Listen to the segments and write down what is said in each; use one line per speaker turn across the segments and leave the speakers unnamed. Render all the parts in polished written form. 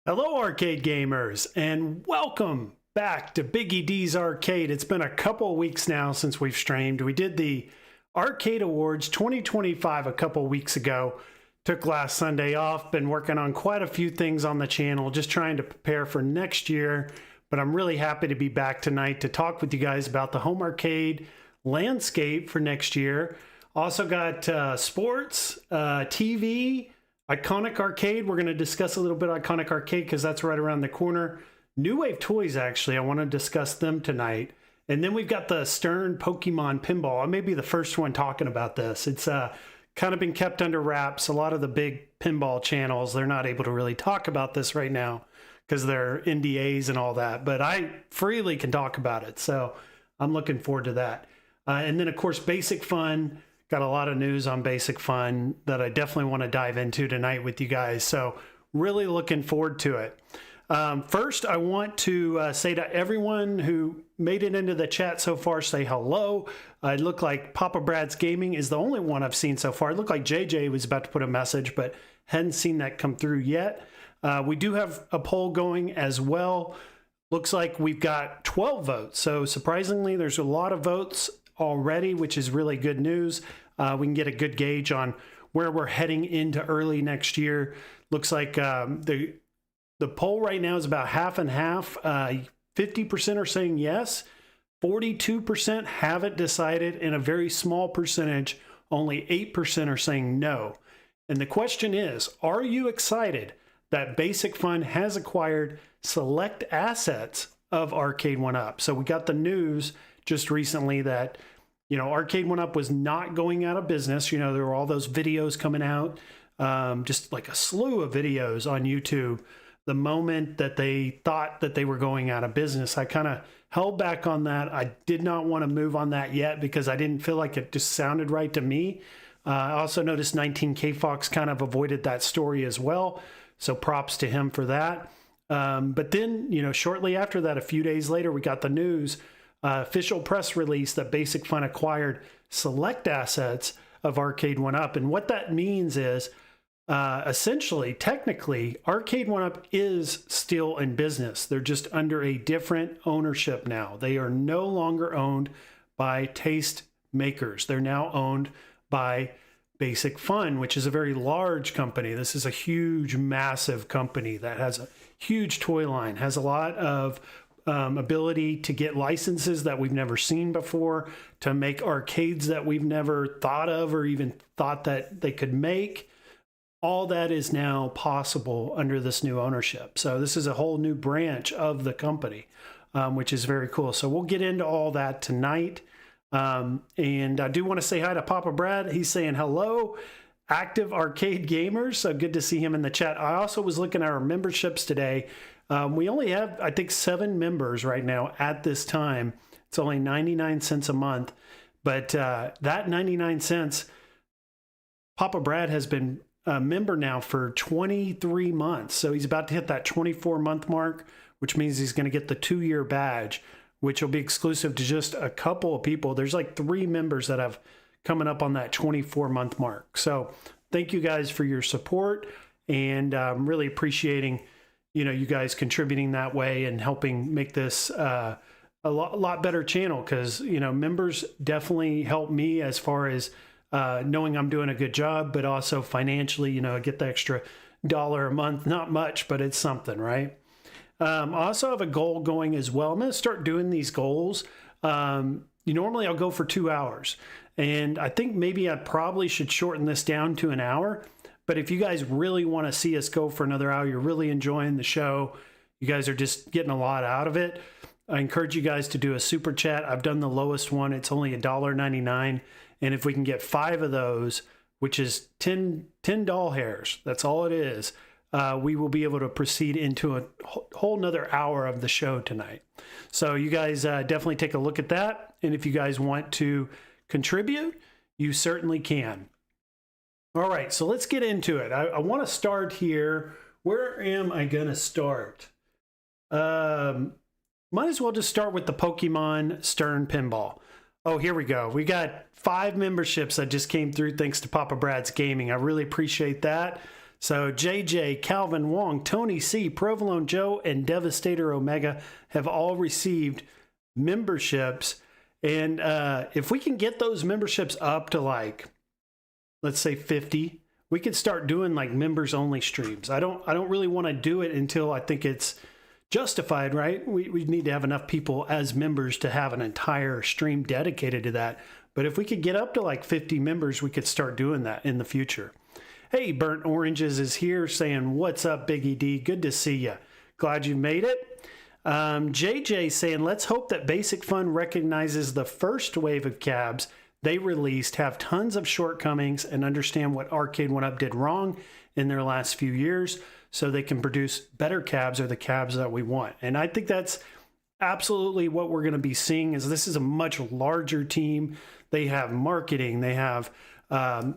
Hello arcade gamers, and welcome back to Biggie D's Arcade. It's been a couple weeks now since we've streamed. We did the Arcade Awards 2025 a couple weeks ago. Took last Sunday off, been working on quite a few things on the channel, just trying to prepare for next year. But I'm really happy to be back tonight to talk with you guys about the home arcade landscape for next year. Also got sports, TV, Iconic Arcade. We're going to discuss a little bit Iconic Arcade because that's right around the corner. New Wave Toys, actually, I want to discuss them tonight. And then we've got the Stern Pokemon Pinball. I may be the first one talking about this. It's kind of been kept under wraps. A lot of the big pinball channels, they're not able to really talk about this right now because they're NDAs and all that. But I freely can talk about it. So I'm looking forward to that. And then, of course, Basic Fun. Got a lot of news on Basic Fun that I definitely want to dive into tonight with you guys. So really looking forward to it. First, I want to say to everyone who made it into the chat so far, say hello. It looked like Papa Brad's Gaming is the only one I've seen so far. It looked like JJ was about to put a message, but hadn't seen that come through yet. We do have a poll going as well. Looks like we've got 12 votes. So surprisingly, there's a lot of votes already, which is really good news. We can get a good gauge on where we're heading into early next year. Looks like the poll right now is about half and half. 50% are saying yes, 42% haven't decided, and a very small percentage, only 8% are saying no. And the question is, are you excited that Basic Fun has acquired select assets of Arcade1Up? So we got the news just recently that, you know, Arcade1Up was not going out of business. You know, there were all those videos coming out, just like a slew of videos on YouTube. The moment that they thought that they were going out of business, I kind of held back on that. I did not want to move on that yet because I didn't feel like it just sounded right to me. I also noticed 19K Fox kind of avoided that story as well. So props to him for that. But then, you know, shortly after that, a few days later, we got the news, official press release that Basic Fun acquired select assets of Arcade1Up. And what that means is, essentially, technically, Arcade1Up is still in business. They're just under a different ownership now. They are no longer owned by Taste Makers. They're now owned by Basic Fun, which is a very large company. This is a huge, massive company that has a huge toy line, has a lot of ability to get licenses that we've never seen before, to make arcades that we've never thought of or even thought that they could make. All that is now possible under this new ownership. So this is a whole new branch of the company, which is very cool. So we'll get into all that tonight. And I do want to say hi to Papa Brad. He's saying hello, active arcade gamers. So good to see him in the chat. I also was looking at our memberships today. We only have, I think, 7 members right now at this time. It's only 99 cents a month. But that 99 cents, Papa Brad has been a member now for 23 months. So he's about to hit that 24-month mark, which means he's going to get the 2-year badge, which will be exclusive to just a couple of people. There's like 3 members that have coming up on that 24-month mark. So thank you guys for your support, and I'm really appreciating, you guys contributing that way and helping make this a lot better channel, because, members definitely help me as far as knowing I'm doing a good job, but also financially, I get the extra $1 a month. Not much, but it's something, right? I also have a goal going as well. I'm going to start doing these goals. Normally I'll go for 2 hours, and I think maybe I probably should shorten this down to an hour. But if you guys really want to see us go for another hour, you're really enjoying the show, you guys are just getting a lot out of it, I encourage you guys to do a super chat. I've done the lowest one. It's only $1.99. And if we can get 5 of those, which is 10 doll hairs, that's all it is, we will be able to proceed into a whole nother hour of the show tonight. So you guys definitely take a look at that. And if you guys want to contribute, you certainly can. All right, so let's get into it. I want to start here. Where am I going to start? Might as well just start with the Pokemon Stern Pinball. Oh, here we go. We got 5 memberships that just came through thanks to Papa Brad's Gaming. I really appreciate that. So JJ, Calvin Wong, Tony C, Provolone Joe, and Devastator Omega have all received memberships. And if we can get those memberships up to like, let's say 50, we could start doing like members only streams. I don't really want to do it until I think it's justified, right? We need to have enough people as members to have an entire stream dedicated to that. But if we could get up to like 50 members, we could start doing that in the future. Hey, Burnt Oranges is here saying, what's up, Biggie D? Good to see you. Glad you made it. JJ saying, let's hope that Basic Fun recognizes the first wave of cabs they released have tons of shortcomings and understand what Arcade1Up did wrong in their last few years, so they can produce better cabs, or the cabs that we want. And I think that's absolutely what we're going to be seeing. Is this is a much larger team. They have marketing, they have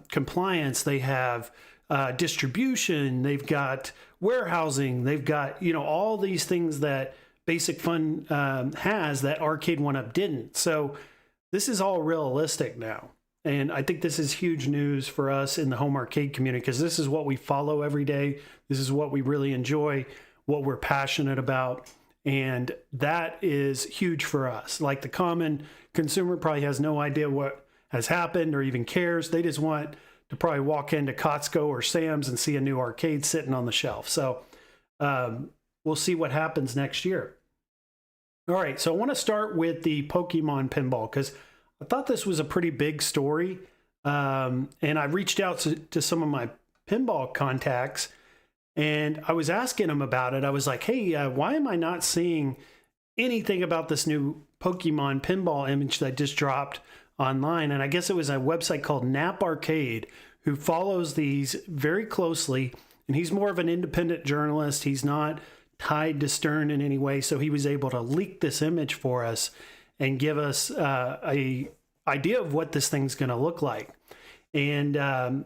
compliance, they have distribution, they've got warehousing, they've got, all these things that Basic Fun has that Arcade1Up didn't. So this is all realistic now. And I think this is huge news for us in the home arcade community, because this is what we follow every day. This is what we really enjoy, what we're passionate about. And that is huge for us. Like the common consumer probably has no idea what has happened or even cares. They just want to probably walk into Costco or Sam's and see a new arcade sitting on the shelf. So we'll see what happens next year. All right, so I want to start with the Pokemon Pinball, because I thought this was a pretty big story. And I reached out to some of my pinball contacts, and I was asking them about it. I was like, hey, why am I not seeing anything about this new Pokemon Pinball image that just dropped online? And I guess it was a website called Nap Arcade, who follows these very closely. And he's more of an independent journalist. He's not tied to Stern in any way. So he was able to leak this image for us and give us a idea of what this thing's going to look like. And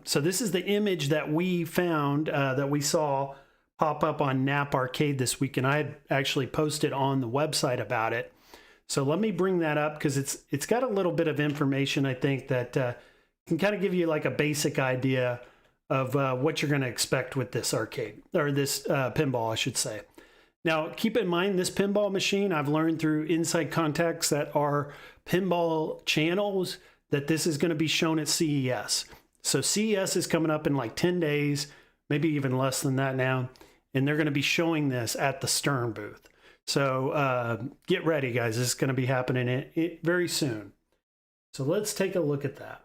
so this is the image that we found, that we saw pop up on Nap Arcade this week. And I had actually posted on the website about it. So let me bring that up, because it's got a little bit of information, I think, that can kind of give you like a basic idea of what you're going to expect with this arcade, or this pinball, I should say. Now, keep in mind, this pinball machine, I've learned through inside contacts that are pinball channels, that this is going to be shown at CES. So CES is coming up in like 10 days, maybe even less than that now. And they're going to be showing this at the Stern booth. So get ready, guys. This is going to be happening very soon. So let's take a look at that.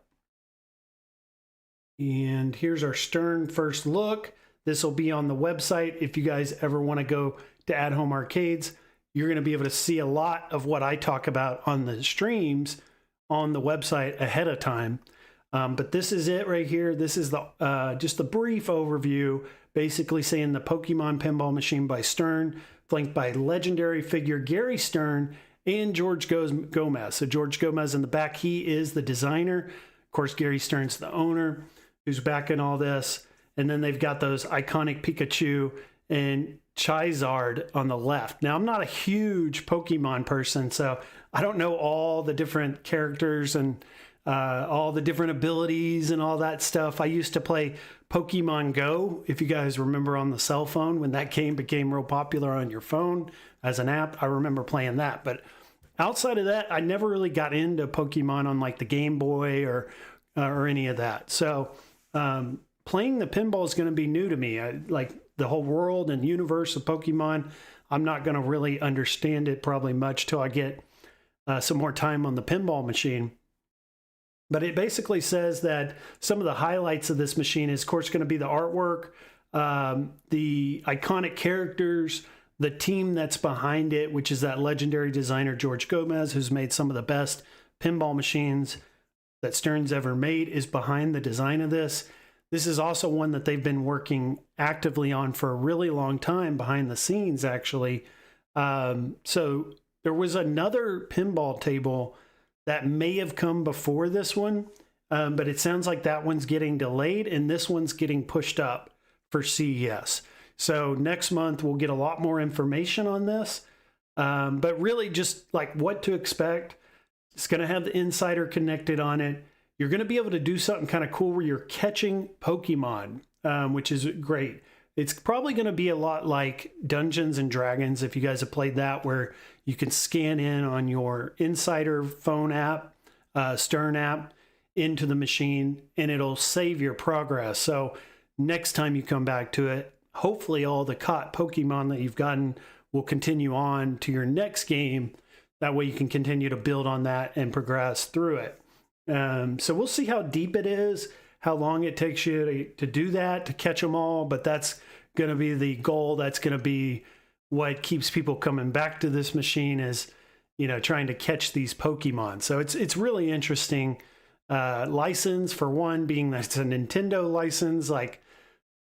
And here's our Stern first look. This will be on the website. If you guys ever want to go to At Home Arcades, you're going to be able to see a lot of what I talk about on the streams on the website ahead of time. But this is it right here. This is the just the brief overview, basically saying the Pokemon Pinball Machine by Stern, flanked by legendary figure Gary Stern and George Gomez. So George Gomez in the back, he is the designer. Of course, Gary Stern's the owner who's backing all this. And then they've got those iconic Pikachu and Charizard on the left. Now, I'm not a huge Pokemon person, so I don't know all the different characters and all the different abilities and all that stuff. I used to play Pokemon Go, if you guys remember, on the cell phone when that game became real popular on your phone as an app. I remember playing that, but outside of that, I never really got into Pokemon on like the Game Boy or any of that. So playing the pinball is going to be new to me. Like the whole world and universe of Pokemon, I'm not going to really understand it probably much till I get some more time on the pinball machine. But it basically says that some of the highlights of this machine is, of course, going to be the artwork, the iconic characters, the team that's behind it, which is that legendary designer George Gomez, who's made some of the best pinball machines that Stern's ever made, is behind the design of this. This is also one that they've been working actively on for a really long time behind the scenes, actually. So there was another pinball table that may have come before this one, but it sounds like that one's getting delayed and this one's getting pushed up for CES. So next month we'll get a lot more information on this, but really just like what to expect. It's going to have the Insider connected on it. You're going to be able to do something kind of cool where you're catching Pokemon, which is great. It's probably going to be a lot like Dungeons and Dragons, if you guys have played that, where you can scan in on your Insider phone app, Stern app, into the machine, and it'll save your progress. So next time you come back to it, hopefully all the caught Pokemon that you've gotten will continue on to your next game. That way you can continue to build on that and progress through it. So we'll see how deep it is, how long it takes you to do that, to catch them all, but that's going to be the goal. That's going to be what keeps people coming back to this machine, is, you know, trying to catch these Pokemon. So it's really interesting. License, for one, being that it's a Nintendo license, like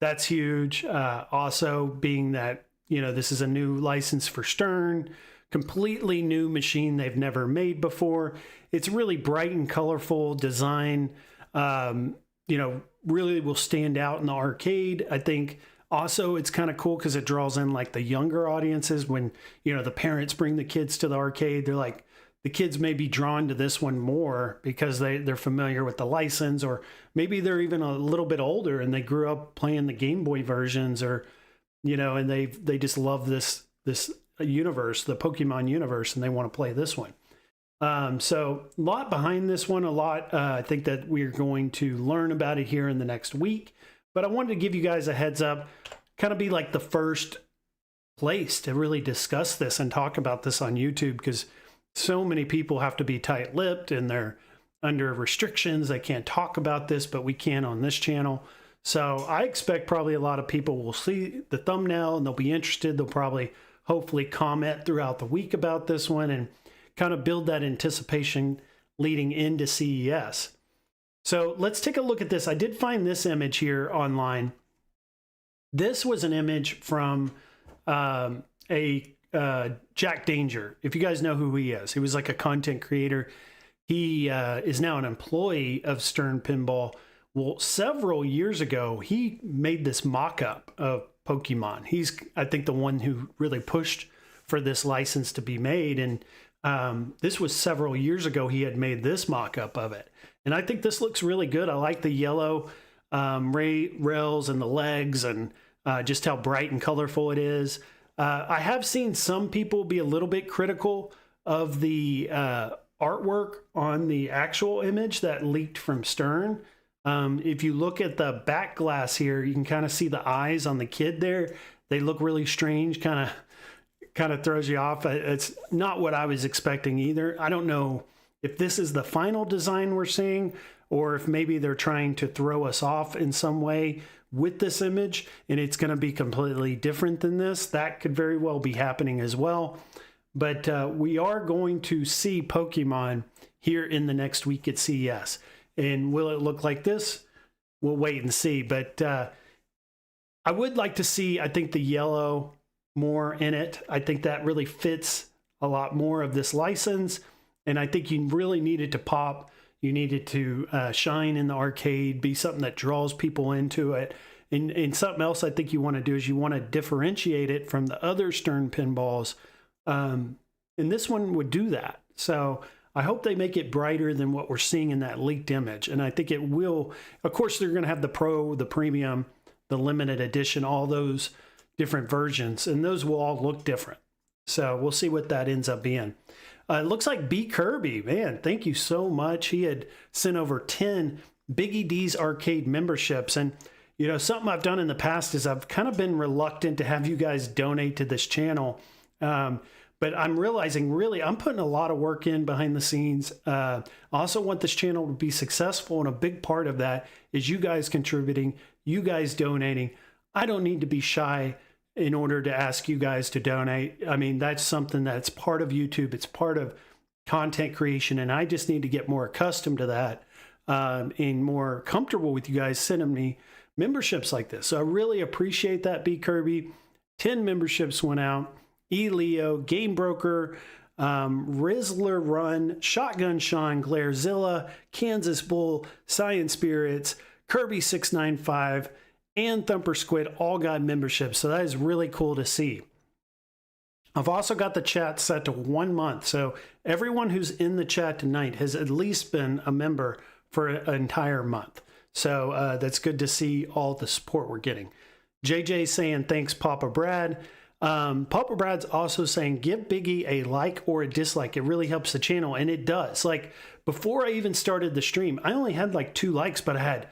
that's huge. Also being that, you know, this is a new license for Stern, completely new machine they've never made before. It's really bright and colorful design. You know, really will stand out in the arcade. I think also it's kind of cool because it draws in like the younger audiences. When, you know, the parents bring the kids to the arcade, they're like, the kids may be drawn to this one more because they're familiar with the license, or maybe they're even a little bit older and they grew up playing the Game Boy versions, or, you know, and they just love this universe, the Pokemon universe, and they want to play this one. So a lot behind this one, a lot. I think that we're going to learn about it here in the next week, but I wanted to give you guys a heads up, kind of be like the first place to really discuss this and talk about this on YouTube, because so many people have to be tight-lipped and they're under restrictions. They can't talk about this, but we can on this channel. So I expect probably a lot of people will see the thumbnail and they'll be interested. They'll probably hopefully comment throughout the week about this one and kind of build that anticipation leading into CES. So let's take a look at this. I did find this image here online. This was an image from Jack Danger. If you guys know who he is, he was like a content creator. He is now an employee of Stern Pinball. Well, several years ago, he made this mock-up of Pokemon. He's, I think, the one who really pushed for this license to be made. And this was several years ago he had made this mock-up of it. And I think this looks really good. I like the yellow rails and the legs, and just how bright and colorful it is. I have seen some people be a little bit critical of the artwork on the actual image that leaked from Stern. If you look at the back glass here, you can kind of see the eyes on the kid there. They look really strange, kind of throws you off. It's not what I was expecting either. I don't know if this is the final design we're seeing, or if maybe they're trying to throw us off in some way with this image and it's going to be completely different than this. That could very well be happening as well. But we are going to see Pokemon here in the next week at CES. And will it look like this? We'll wait and see. But I would like to see, I think, the yellow more in it. I think that really fits a lot more of this license. And I think you really need it to pop. You need it to shine in the arcade, be something that draws people into it. And something else I think you want to do is you want to differentiate it from the other Stern pinballs. And this one would do that. So I hope they make it brighter than what we're seeing in that leaked image. And I think it will. Of course, they're going to have the Pro, the Premium, the limited edition, all those different versions, and those will all look different. So we'll see what that ends up being. It looks like B. Kirby, man, thank you so much. He had sent over 10 Biggie D's Arcade memberships. And, you know, something I've done in the past is I've kind of been reluctant to have you guys donate to this channel. But I'm realizing really I'm putting a lot of work in behind the scenes. I also want this channel to be successful, and a big part of that is you guys contributing, you guys donating. I don't need to be shy in order to ask you guys to donate. I mean, that's something that's part of YouTube. It's part of content creation, and I just need to get more accustomed to that and more comfortable with you guys sending me memberships like this. So I really appreciate that, B. Kirby. 10 memberships went out. E. Leo, Game Broker, Rizzler Run, Shotgun Sean, Glairzilla, Kansas Bull, Science Spirits, Kirby 695, and Thumper Squid all got memberships. So that is really cool to see. I've also got the chat set to 1 month. So everyone who's in the chat tonight has at least been a member for an entire month. So that's good to see all the support we're getting. JJ saying, thanks, Papa Brad. Papa Brad's also saying, give Biggie a like or a dislike. It really helps the channel. And it does. Like, before I even started the stream, I only had like 2 likes, but I had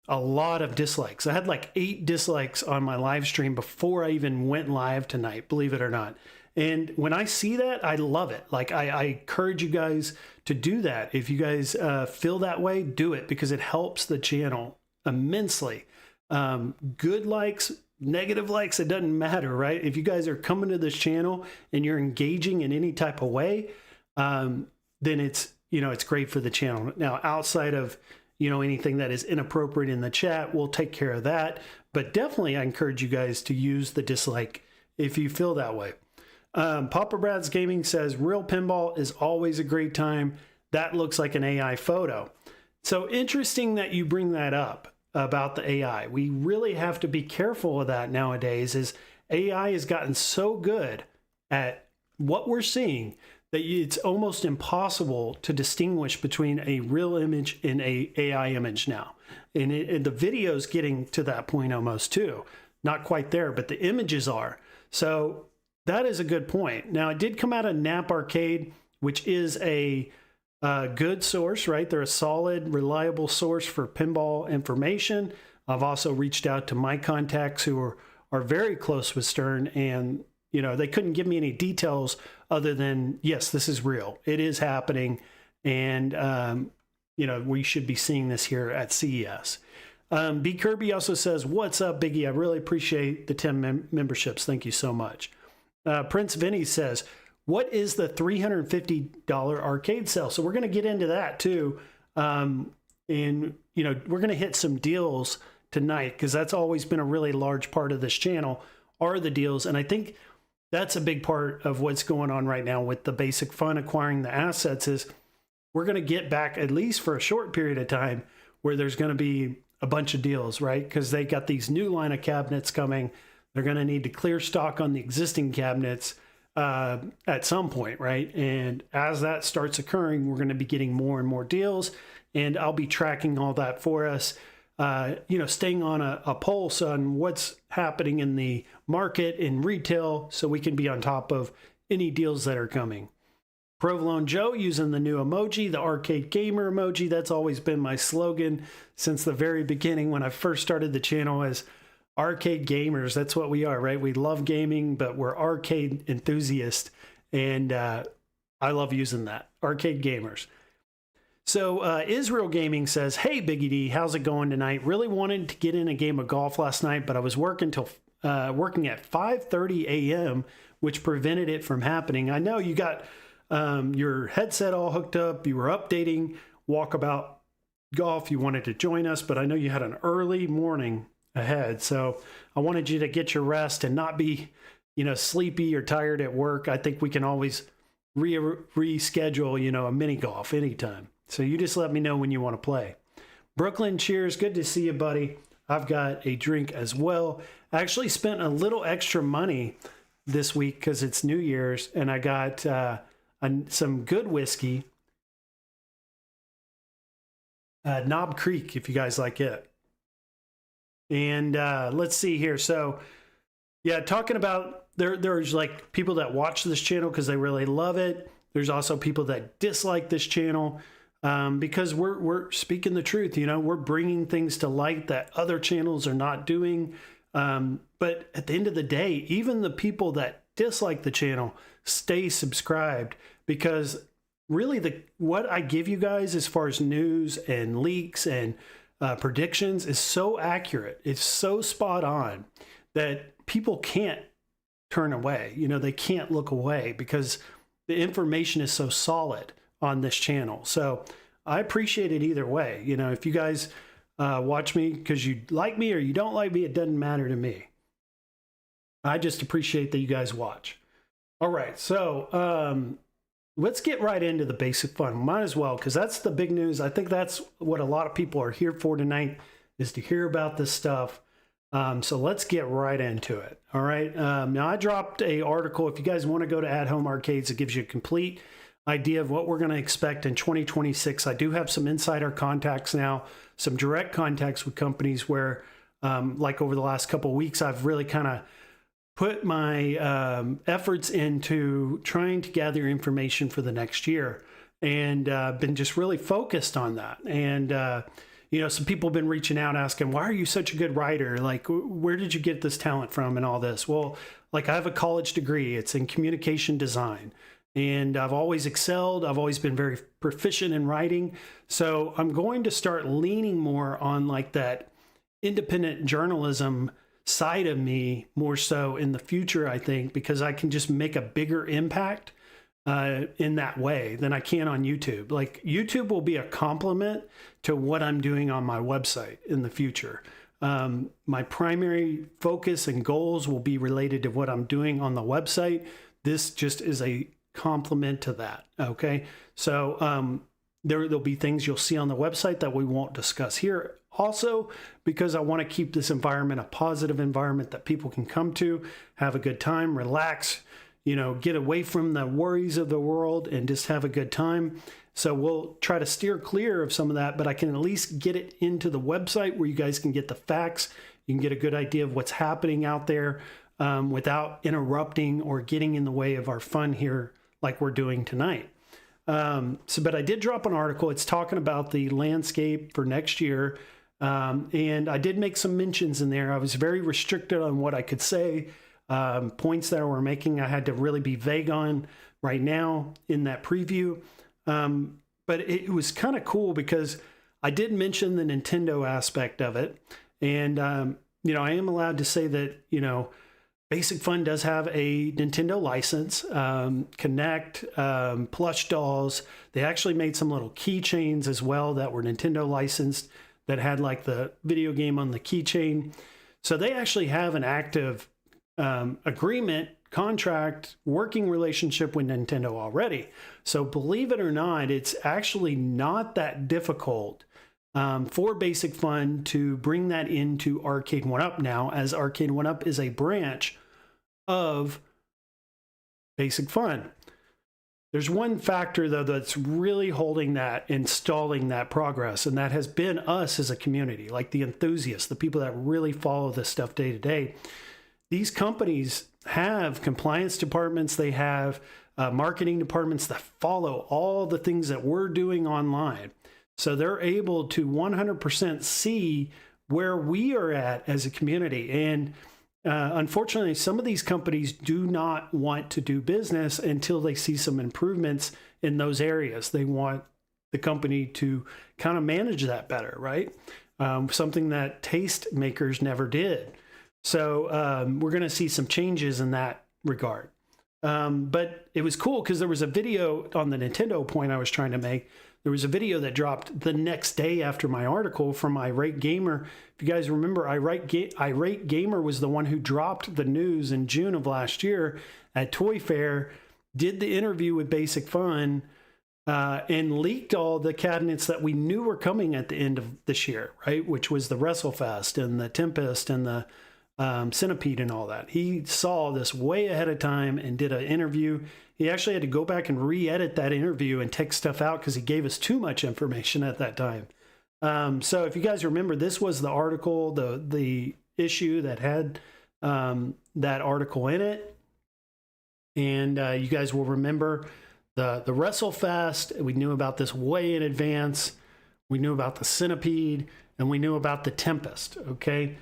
a lot of dislikes. I had like 8 dislikes on my live stream before I even went live tonight, believe it or not. And when I see that, I love it. Like, I encourage you guys to do that. If you guys feel that way, do it, because it helps the channel immensely. Good likes, negative likes, it doesn't matter, right? If you guys are coming to this channel and you're engaging in any type of way, then it's, you know, it's great for the channel. Now, outside of, you know, anything that is inappropriate in the chat, we'll take care of that. But definitely, I encourage you guys to use the dislike if you feel that way. Papa Brad's Gaming says, real pinball is always a great time. That looks like an AI photo. So interesting that you bring that up about the AI. We really have to be careful of that nowadays, is AI has gotten so good at what we're seeing that it's almost impossible to distinguish between a real image and a AI image now. And the video's getting to that point almost too. Not quite there, but the images are. So that is a good point. Now, it did come out of Nap Arcade, which is a good source, right? They're a solid, reliable source for pinball information. I've also reached out to my contacts who are very close with Stern, and you know, they couldn't give me any details other than, yes, this is real. It is happening, and you know, we should be seeing this here at CES. B. Kirby also says, what's up, Biggie? I really appreciate the 10 memberships. Thank you so much. Prince Vinny says, what is the $350 arcade sale? So we're going to get into that too. And, you know, we're going to hit some deals tonight, because that's always been a really large part of this channel, are the deals. And I think that's a big part of what's going on right now with the basic fun acquiring the assets, is we're going to get back, at least for a short period of time, where there's going to be a bunch of deals, right? Because they got these new line of cabinets coming. They're going to need to clear stock on the existing cabinets at some point, right? And as that starts occurring, we're going to be getting more and more deals, and I'll be tracking all that for us, you know, staying on a pulse on what's happening in the market, in retail, so we can be on top of any deals that are coming. Provolone Joe using the new emoji, the arcade gamer emoji. That's always been my slogan since the very beginning when I first started the channel, as arcade gamers. That's what we are, right? We love gaming, but we're arcade enthusiasts, and I love using that, arcade gamers. So Israel Gaming says, hey, Biggie D, how's it going tonight? Really wanted to get in a game of golf last night, but I was working at 5:30 a.m., which prevented it from happening. I know you got your headset all hooked up. You were updating Walkabout Golf. You wanted to join us, but I know you had an early morning ahead. So I wanted you to get your rest and not be, you know, sleepy or tired at work. I think we can always reschedule, you know, a mini golf anytime. So you just let me know when you want to play. Brooklyn, cheers. Good to see you, buddy. I've got a drink as well. I actually spent a little extra money this week because it's New Year's, and I got some good whiskey. Knob Creek, if you guys like it. And let's see here. So, yeah, talking about there's like people that watch this channel because they really love it. There's also people that dislike this channel because we're speaking the truth. You know, we're bringing things to light that other channels are not doing. But at the end of the day, even the people that dislike the channel stay subscribed because really what I give you guys as far as news and leaks and predictions is so accurate. It's so spot on that people can't turn away. You know, they can't look away because the information is so solid on this channel. So I appreciate it either way. You know, if you guys watch me because you like me or you don't like me, it doesn't matter to me. I just appreciate that you guys watch. All right, so let's get right into the basic fun. Might as well, because that's the big news. I think that's what a lot of people are here for tonight, is to hear about this stuff. So let's get right into it. All right. Now I dropped a article. If you guys want to go to At Home Arcades, it gives you a complete idea of what we're going to expect in 2026. I do have some insider contacts now, some direct contacts with companies where, like over the last couple of weeks, I've really kind of put my efforts into trying to gather information for the next year, and been just really focused on that. And you know, some people have been reaching out asking, why are you such a good writer? Like, where did you get this talent from and all this? Well, like, I have a college degree. It's in communication design, and I've always excelled. I've always been very proficient in writing. So I'm going to start leaning more on like that independent journalism side of me more so in the future, I think, because I can just make a bigger impact in that way than I can on YouTube. Like, YouTube will be a complement to what I'm doing on my website in the future. My primary focus and goals will be related to what I'm doing on the website. This just is a complement to that. Okay. So there'll be things you'll see on the website that we won't discuss here. Also, because I want to keep this environment a positive environment that people can come to, have a good time, relax, you know, get away from the worries of the world and just have a good time. So we'll try to steer clear of some of that, but I can at least get it into the website where you guys can get the facts. You can get a good idea of what's happening out there without interrupting or getting in the way of our fun here like we're doing tonight. But I did drop an article. It's talking about the landscape for next year. And I did make some mentions in there. I was very restricted on what I could say. Points that we're making, I had to really be vague on right now in that preview. But it was kind of cool because I did mention the Nintendo aspect of it. And, you know, I am allowed to say that, you know, Basic Fun does have a Nintendo license, Connect, plush dolls. They actually made some little keychains as well that were Nintendo licensed that had like the video game on the keychain. So they actually have an active agreement, contract, working relationship with Nintendo already. So believe it or not, it's actually not that difficult for Basic Fun to bring that into Arcade1Up now, as Arcade1Up is a branch of Basic Fun. There's one factor, though, that's really holding that and stalling that progress, and that has been us as a community, like the enthusiasts, the people that really follow this stuff day to day. These companies have compliance departments, they have marketing departments that follow all the things that we're doing online. So they're able to 100% see where we are at as a community. And unfortunately, some of these companies do not want to do business until they see some improvements in those areas. They want the company to kind of manage that better, right? Something that tastemakers never did. So we're going to see some changes in that regard. But it was cool because there was a video on the Nintendo point I was trying to make. There was a video that dropped the next day after my article from Irate Gamer. If you guys remember, Irate Gamer was the one who dropped the news in June of last year at Toy Fair, did the interview with Basic Fun, and leaked all the cabinets that we knew were coming at the end of this year, right? Which was the WrestleFest and the Tempest and the Centipede and all that. He saw this way ahead of time and did an interview. He actually had to go back and re-edit that interview and take stuff out because he gave us too much information at that time. So if you guys remember, this was the article, the issue that had that article in it. And you guys will remember the WrestleFest. We knew about this way in advance. We knew about the Centipede, and we knew about the Tempest, okay?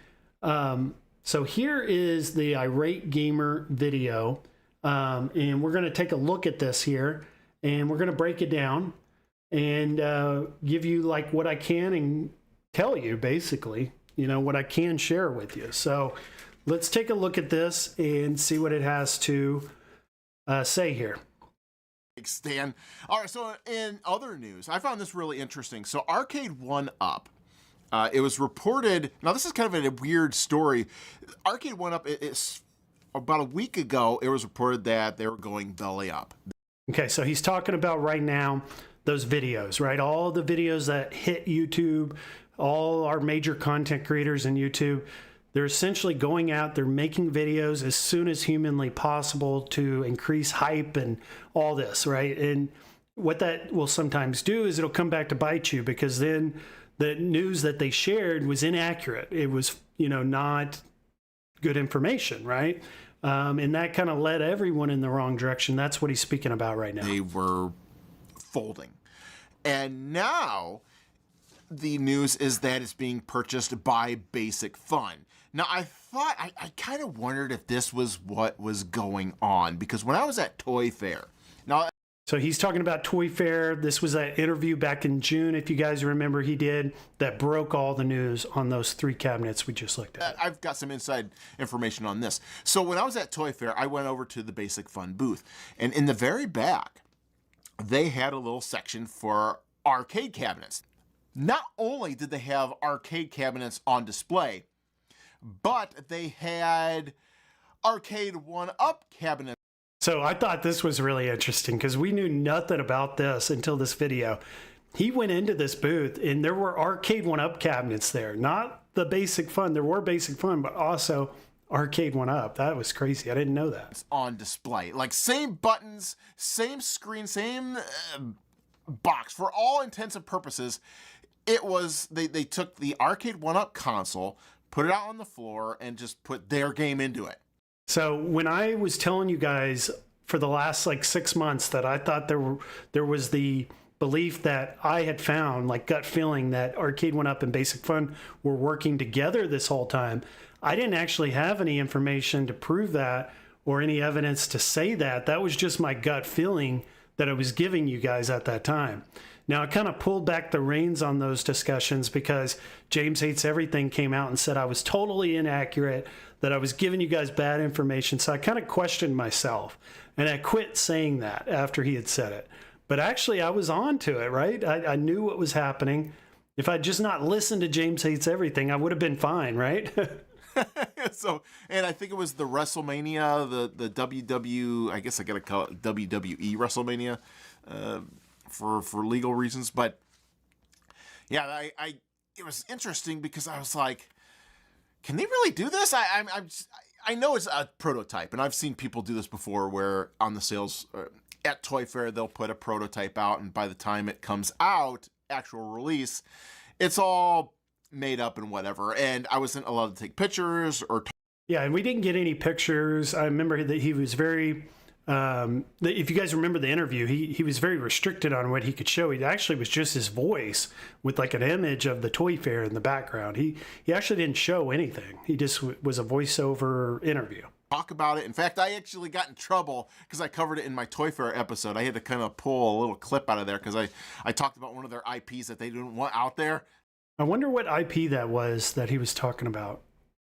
So here is the Irate Gamer video, and we're going to take a look at this here, and we're going to break it down and give you like what I can and tell you, basically, you know, what I can share with you. So let's take a look at this and see what it has to say here.
Stan. All right, so in other news, I found this really interesting. So Arcade1Up, it was reported, now this is kind of a weird story. Arcade1Up, it's about a week ago, it was reported that they were going belly up.
Okay, so he's talking about right now those videos, right? All the videos that hit YouTube, all our major content creators in YouTube, they're essentially going out, they're making videos as soon as humanly possible to increase hype and all this, right? And what that will sometimes do is it'll come back to bite you, because then the news that they shared was inaccurate. It was, you know, not good information, right? And that kind of led everyone in the wrong direction. That's what he's speaking about right now.
They were folding. And now the news is that it's being purchased by Basic Fun. Now, I thought, I kind of wondered if this was what was going on, because when I was at Toy Fair, now...
So he's talking about Toy Fair. This was that interview back in June, if you guys remember, he did, that broke all the news on those 3 cabinets we just looked at.
I've got some inside information on this. So when I was at Toy Fair, I went over to the Basic Fun booth, and in the very back, they had a little section for arcade cabinets. Not only did they have arcade cabinets on display, but they had Arcade1Up cabinets.
So I thought this was really interesting because we knew nothing about this until this video. He went into this booth and there were Arcade1Up cabinets there, not the Basic Fun. There were Basic Fun, but also Arcade1Up. That was crazy. I didn't know that.
It's on display, like same buttons, same screen, same box. For all intents and purposes, it was, they took the Arcade1Up console, put it out on the floor, and just put their game into it.
So when I was telling you guys for the last like 6 months that I thought there was the belief that I had found, like gut feeling, that Arcade1Up and Basic Fun were working together this whole time, I didn't actually have any information to prove that or any evidence to say that. That was just my gut feeling that I was giving you guys at that time. Now, I kind of pulled back the reins on those discussions because James Hates Everything came out and said I was totally inaccurate, that I was giving you guys bad information. So I kind of questioned myself, and I quit saying that after he had said it. But actually, I was on to it, right? I knew what was happening. If I'd just not listened to James Hates Everything, I would have been fine, right?
So, and I think it was the WrestleMania, the WW, I guess I gotta call it WWE WrestleMania, for legal reasons. But yeah, it was interesting because I was like, can they really do this? I know it's a prototype, and I've seen people do this before, where on the sales at Toy Fair they'll put a prototype out, and by the time it comes out, actual release, it's all made up and whatever. And I wasn't allowed to take pictures or
yeah, and we didn't get any pictures. I remember that he was very if you guys remember the interview, he was very restricted on what he could show. It actually was just his voice with like an image of the Toy Fair in the background. He actually didn't show anything. He just was a voiceover interview.
Talk about it. In fact, I actually got in trouble because I covered it in my Toy Fair episode. I had to kind of pull a little clip out of there because I talked about one of their IPs that they didn't want out there.
I wonder what IP that was that he was talking about,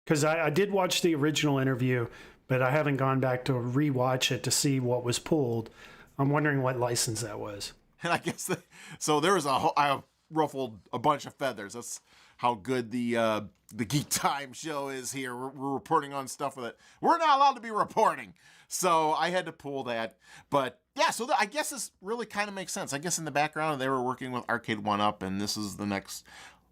because I did watch the original interview, but I haven't gone back to rewatch it to see what was pulled. I'm wondering what license that was.
And I guess so there was I ruffled a bunch of feathers. That's how good the Geek Time show is here. We're reporting on stuff that we're not allowed to be reporting. So I had to pull that. But Yeah, so I guess this really kind of makes sense. I guess in the background they were working with Arcade1Up, and this is the next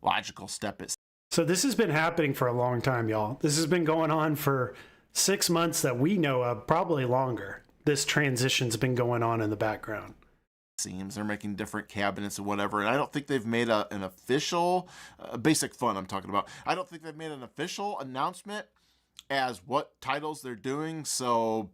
logical step.
So this has been happening for a long time, y'all. This has been going on for 6 months that we know of, probably longer. This transition's been going on in the background.
Seems they're making different cabinets and whatever, and I don't think they've made an official Basic Fun I'm talking about. I don't think they've made an official announcement as what titles they're doing, so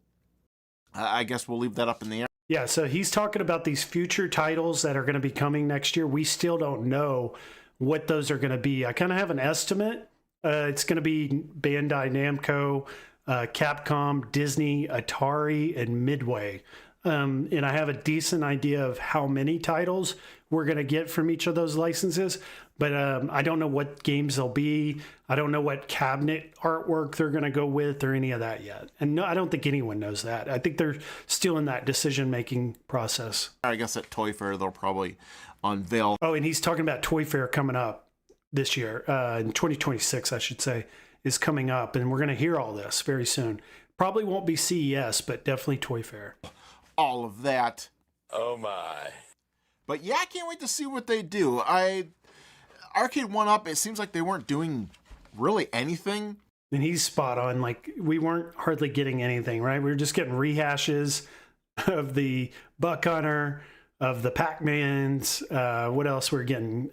I guess we'll leave that up in the air.
Yeah, so he's talking about these future titles that are going to be coming next year. We still don't know what those are going to be. I kind of have an estimate. It's going to be Bandai Namco, Capcom, Disney, Atari, and Midway. And I have a decent idea of how many titles we're going to get from each of those licenses, but I don't know what games they'll be. I don't know what cabinet artwork they're going to go with or any of that yet. And no, I don't think anyone knows that. I think they're still in that decision-making process.
I guess at Toy Fair they'll probably unveil.
Oh, and he's talking about Toy Fair coming up this year, in 2026, I should say, is coming up, and we're going to hear all this very soon. Probably won't be CES, but definitely Toy Fair.
All of that.
Oh my.
But yeah, I can't wait to see what they do. Arcade1Up, it seems like they weren't doing really anything.
And he's spot on. Like, we weren't hardly getting anything, right? We were just getting rehashes of the Buck Hunter, of the Pac-Mans. What else we're getting?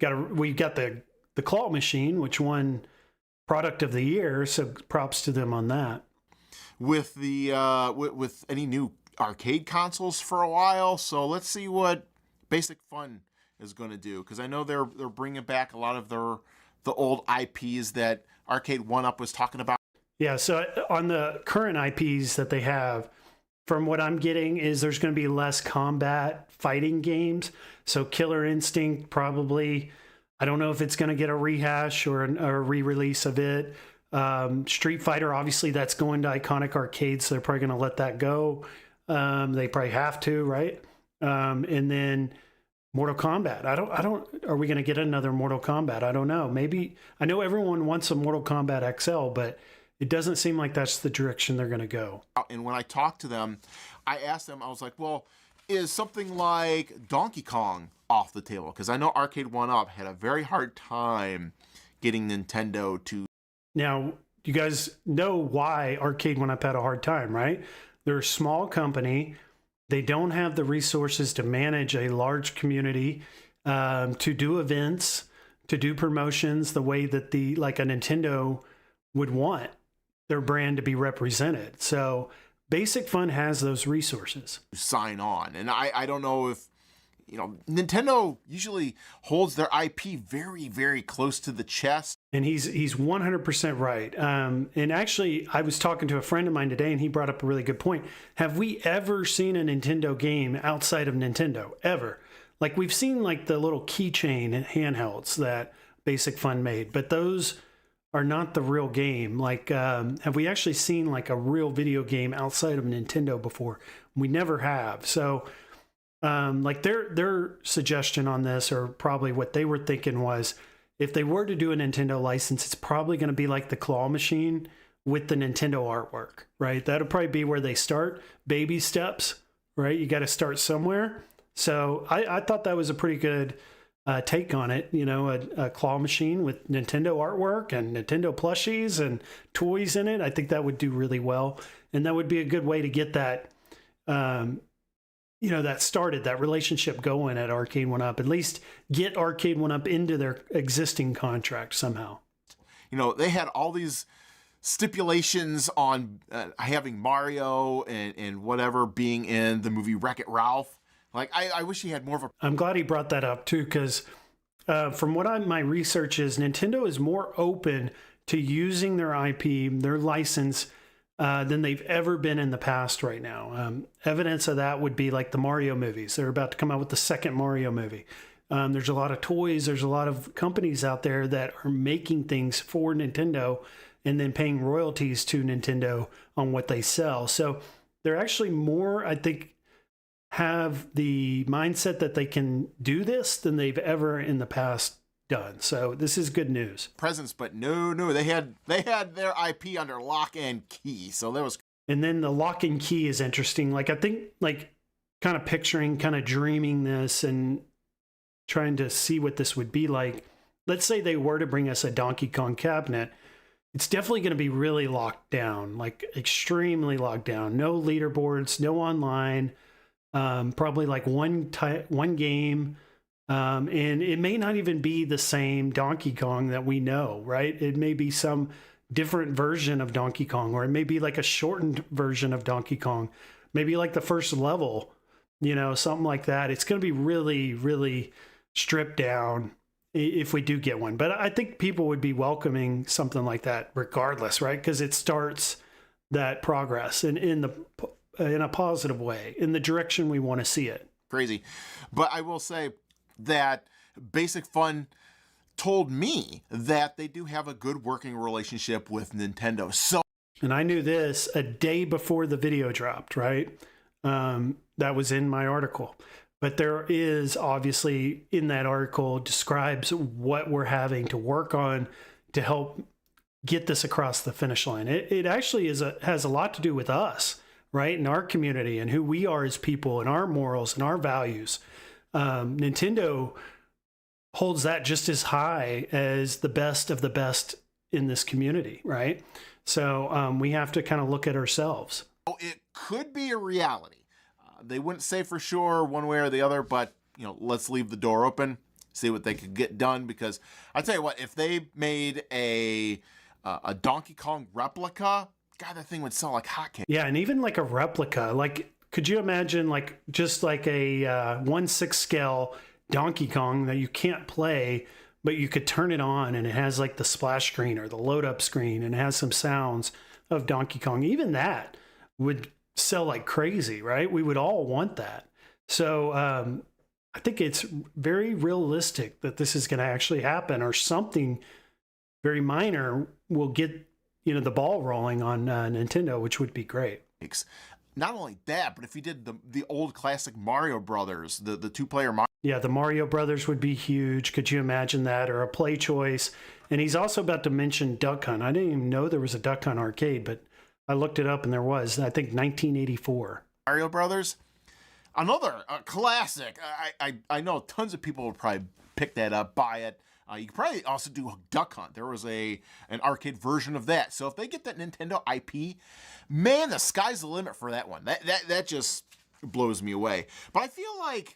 We got the claw machine, which won product of the year. So props to them on that.
With the with any new arcade consoles for a while, so let's see what Basic Fun is going to do, because I know they're bringing back a lot of the old IPs that Arcade1Up was talking about.
Yeah, so on the current IPs that they have, from what I'm getting is there's going to be less combat fighting games. So Killer Instinct probably, I don't know if it's going to get a rehash or a re-release of it. Street Fighter, obviously that's going to Iconic Arcade, so they're probably going to let that go. They probably have to, right? And then Mortal Kombat. Are we going to get another Mortal Kombat? I don't know. Maybe. I know everyone wants a Mortal Kombat XL, but it doesn't seem like that's the direction they're going to go.
And when I talked to them, I asked them, I was like, well, is something like Donkey Kong off the table? Because I know Arcade1Up had a very hard time getting Nintendo to.
Now, you guys know why Arcade1Up had a hard time, right? They're a small company. They don't have the resources to manage a large community, to do events, to do promotions the way that like a Nintendo would want their brand to be represented. So Basic Fun has those resources.
Sign on. And I don't know if, Nintendo usually holds their IP very, very close to the chest.
And he's 100% right. And actually, I was talking to a friend of mine today, and he brought up a really good point. Have we ever seen a Nintendo game outside of Nintendo? Ever? Like, we've seen like the little keychain handhelds that Basic Fun made, but those are not the real game. Like, have we actually seen like a real video game outside of Nintendo before? We never have. So, like their suggestion on this, or probably what they were thinking, was if they were to do a Nintendo license, it's probably going to be like the claw machine with the Nintendo artwork, right? That'll probably be where they start. Baby steps, right? You got to start somewhere. So I thought that was a pretty good take on it. A claw machine with Nintendo artwork and Nintendo plushies and toys in it. I think that would do really well. And that would be a good way to get that, that started, that relationship going at Arcade1Up. At least get Arcade1Up into their existing contract somehow.
They had all these stipulations on having Mario and whatever being in the movie Wreck-It Ralph. Like, I wish he had more of a.
I'm glad he brought that up too, because from what my research is, Nintendo is more open to using their IP, their license, than they've ever been in the past right now. Evidence of that would be like the Mario movies. They're about to come out with the second Mario movie. There's a lot of toys. There's a lot of companies out there that are making things for Nintendo and then paying royalties to Nintendo on what they sell. So they're actually more, I think, have the mindset that they can do this than they've ever in the past done. So this is good news.
Presents, but no, they had their IP under lock and key. So that was.
And then the lock and key is interesting. Like, I think, like, kind of picturing, kind of dreaming this and trying to see what this would be like. Let's say they were to bring us a Donkey Kong cabinet. It's definitely going to be really locked down, like extremely locked down. No leaderboards, no online, probably like one game. And it may not even be the same Donkey Kong that we know, right? It may be some different version of Donkey Kong, or it may be like a shortened version of Donkey Kong, maybe like the first level, you know, something like that. It's going to be really, really stripped down if we do get one. But I think people would be welcoming something like that regardless, right? Because it starts that progress in a positive way, in the direction we want to see it.
Crazy. But I will say that Basic Fun told me that they do have a good working relationship with Nintendo. So,
and I knew this a day before the video dropped, right? That was in my article. But there is obviously in that article describes what we're having to work on to help get this across the finish line. It actually has a lot to do with us, right? In our community and who we are as people and our morals and our values. Nintendo holds that just as high as the best of the best in this community, right? So we have to kind of look at ourselves.
It could be a reality. They wouldn't say for sure one way or the other, but you know, let's leave the door open, see what they could get done. Because I tell you what, if they made a Donkey Kong replica, God, that thing would sell like hotcakes.
Yeah, and even like a replica, like could you imagine like just like a 1/6 scale Donkey Kong that you can't play, but you could turn it on and it has like the splash screen or the load up screen and it has some sounds of Donkey Kong. Even that would sell like crazy, right? We would all want that. So I think it's very realistic that this is going to actually happen, or something very minor will get, you know, the ball rolling on Nintendo, which would be great.
Not only that, but if you did the old classic Mario Brothers, the 2-player Mario.
Yeah, the Mario Brothers would be huge. Could you imagine that? Or a Play Choice. And he's also about to mention Duck Hunt. I didn't even know there was a Duck Hunt arcade, but I looked it up and there was, I think, 1984.
Mario Brothers, another classic. I know tons of people would probably pick that up, buy it. You could probably also do Duck Hunt. There was an arcade version of that. So if they get that Nintendo IP, man, the sky's the limit for that one. That just blows me away. But I feel like,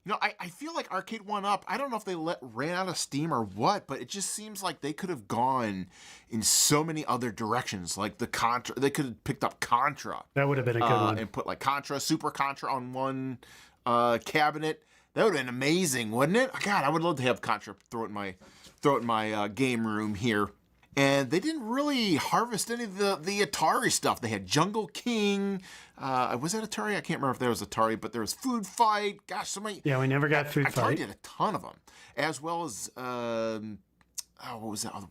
you know, I feel like Arcade1Up, I don't know if they ran out of steam or what, but it just seems like they could have gone in so many other directions. Like the Contra, they could have picked up Contra.
That would have been a good one.
And put like Contra, Super Contra on one cabinet. That would have been amazing, wouldn't it? God, I would love to have Contra throw it in my game room here. And they didn't really harvest any of the Atari stuff. They had Jungle King. Was that Atari? I can't remember if there was Atari, but there was Food Fight. Gosh, so many.
Yeah, we never got Food Fight.
Atari did a ton of them, as well as what was that other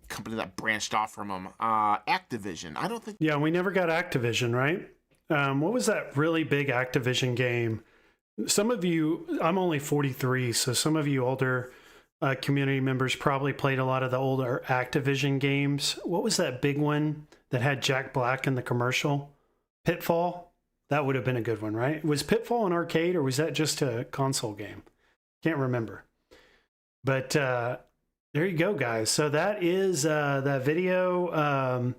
company that branched off from them? Activision. I don't think.
Yeah, we never got Activision, right? What was that really big Activision game? Some of you, I'm only 43, so some of you older community members probably played a lot of the older Activision games. What was that big one that had Jack Black in the commercial? Pitfall? That would have been a good one, right? Was Pitfall an arcade, or was that just a console game? Can't remember. But there you go, guys. So that is that video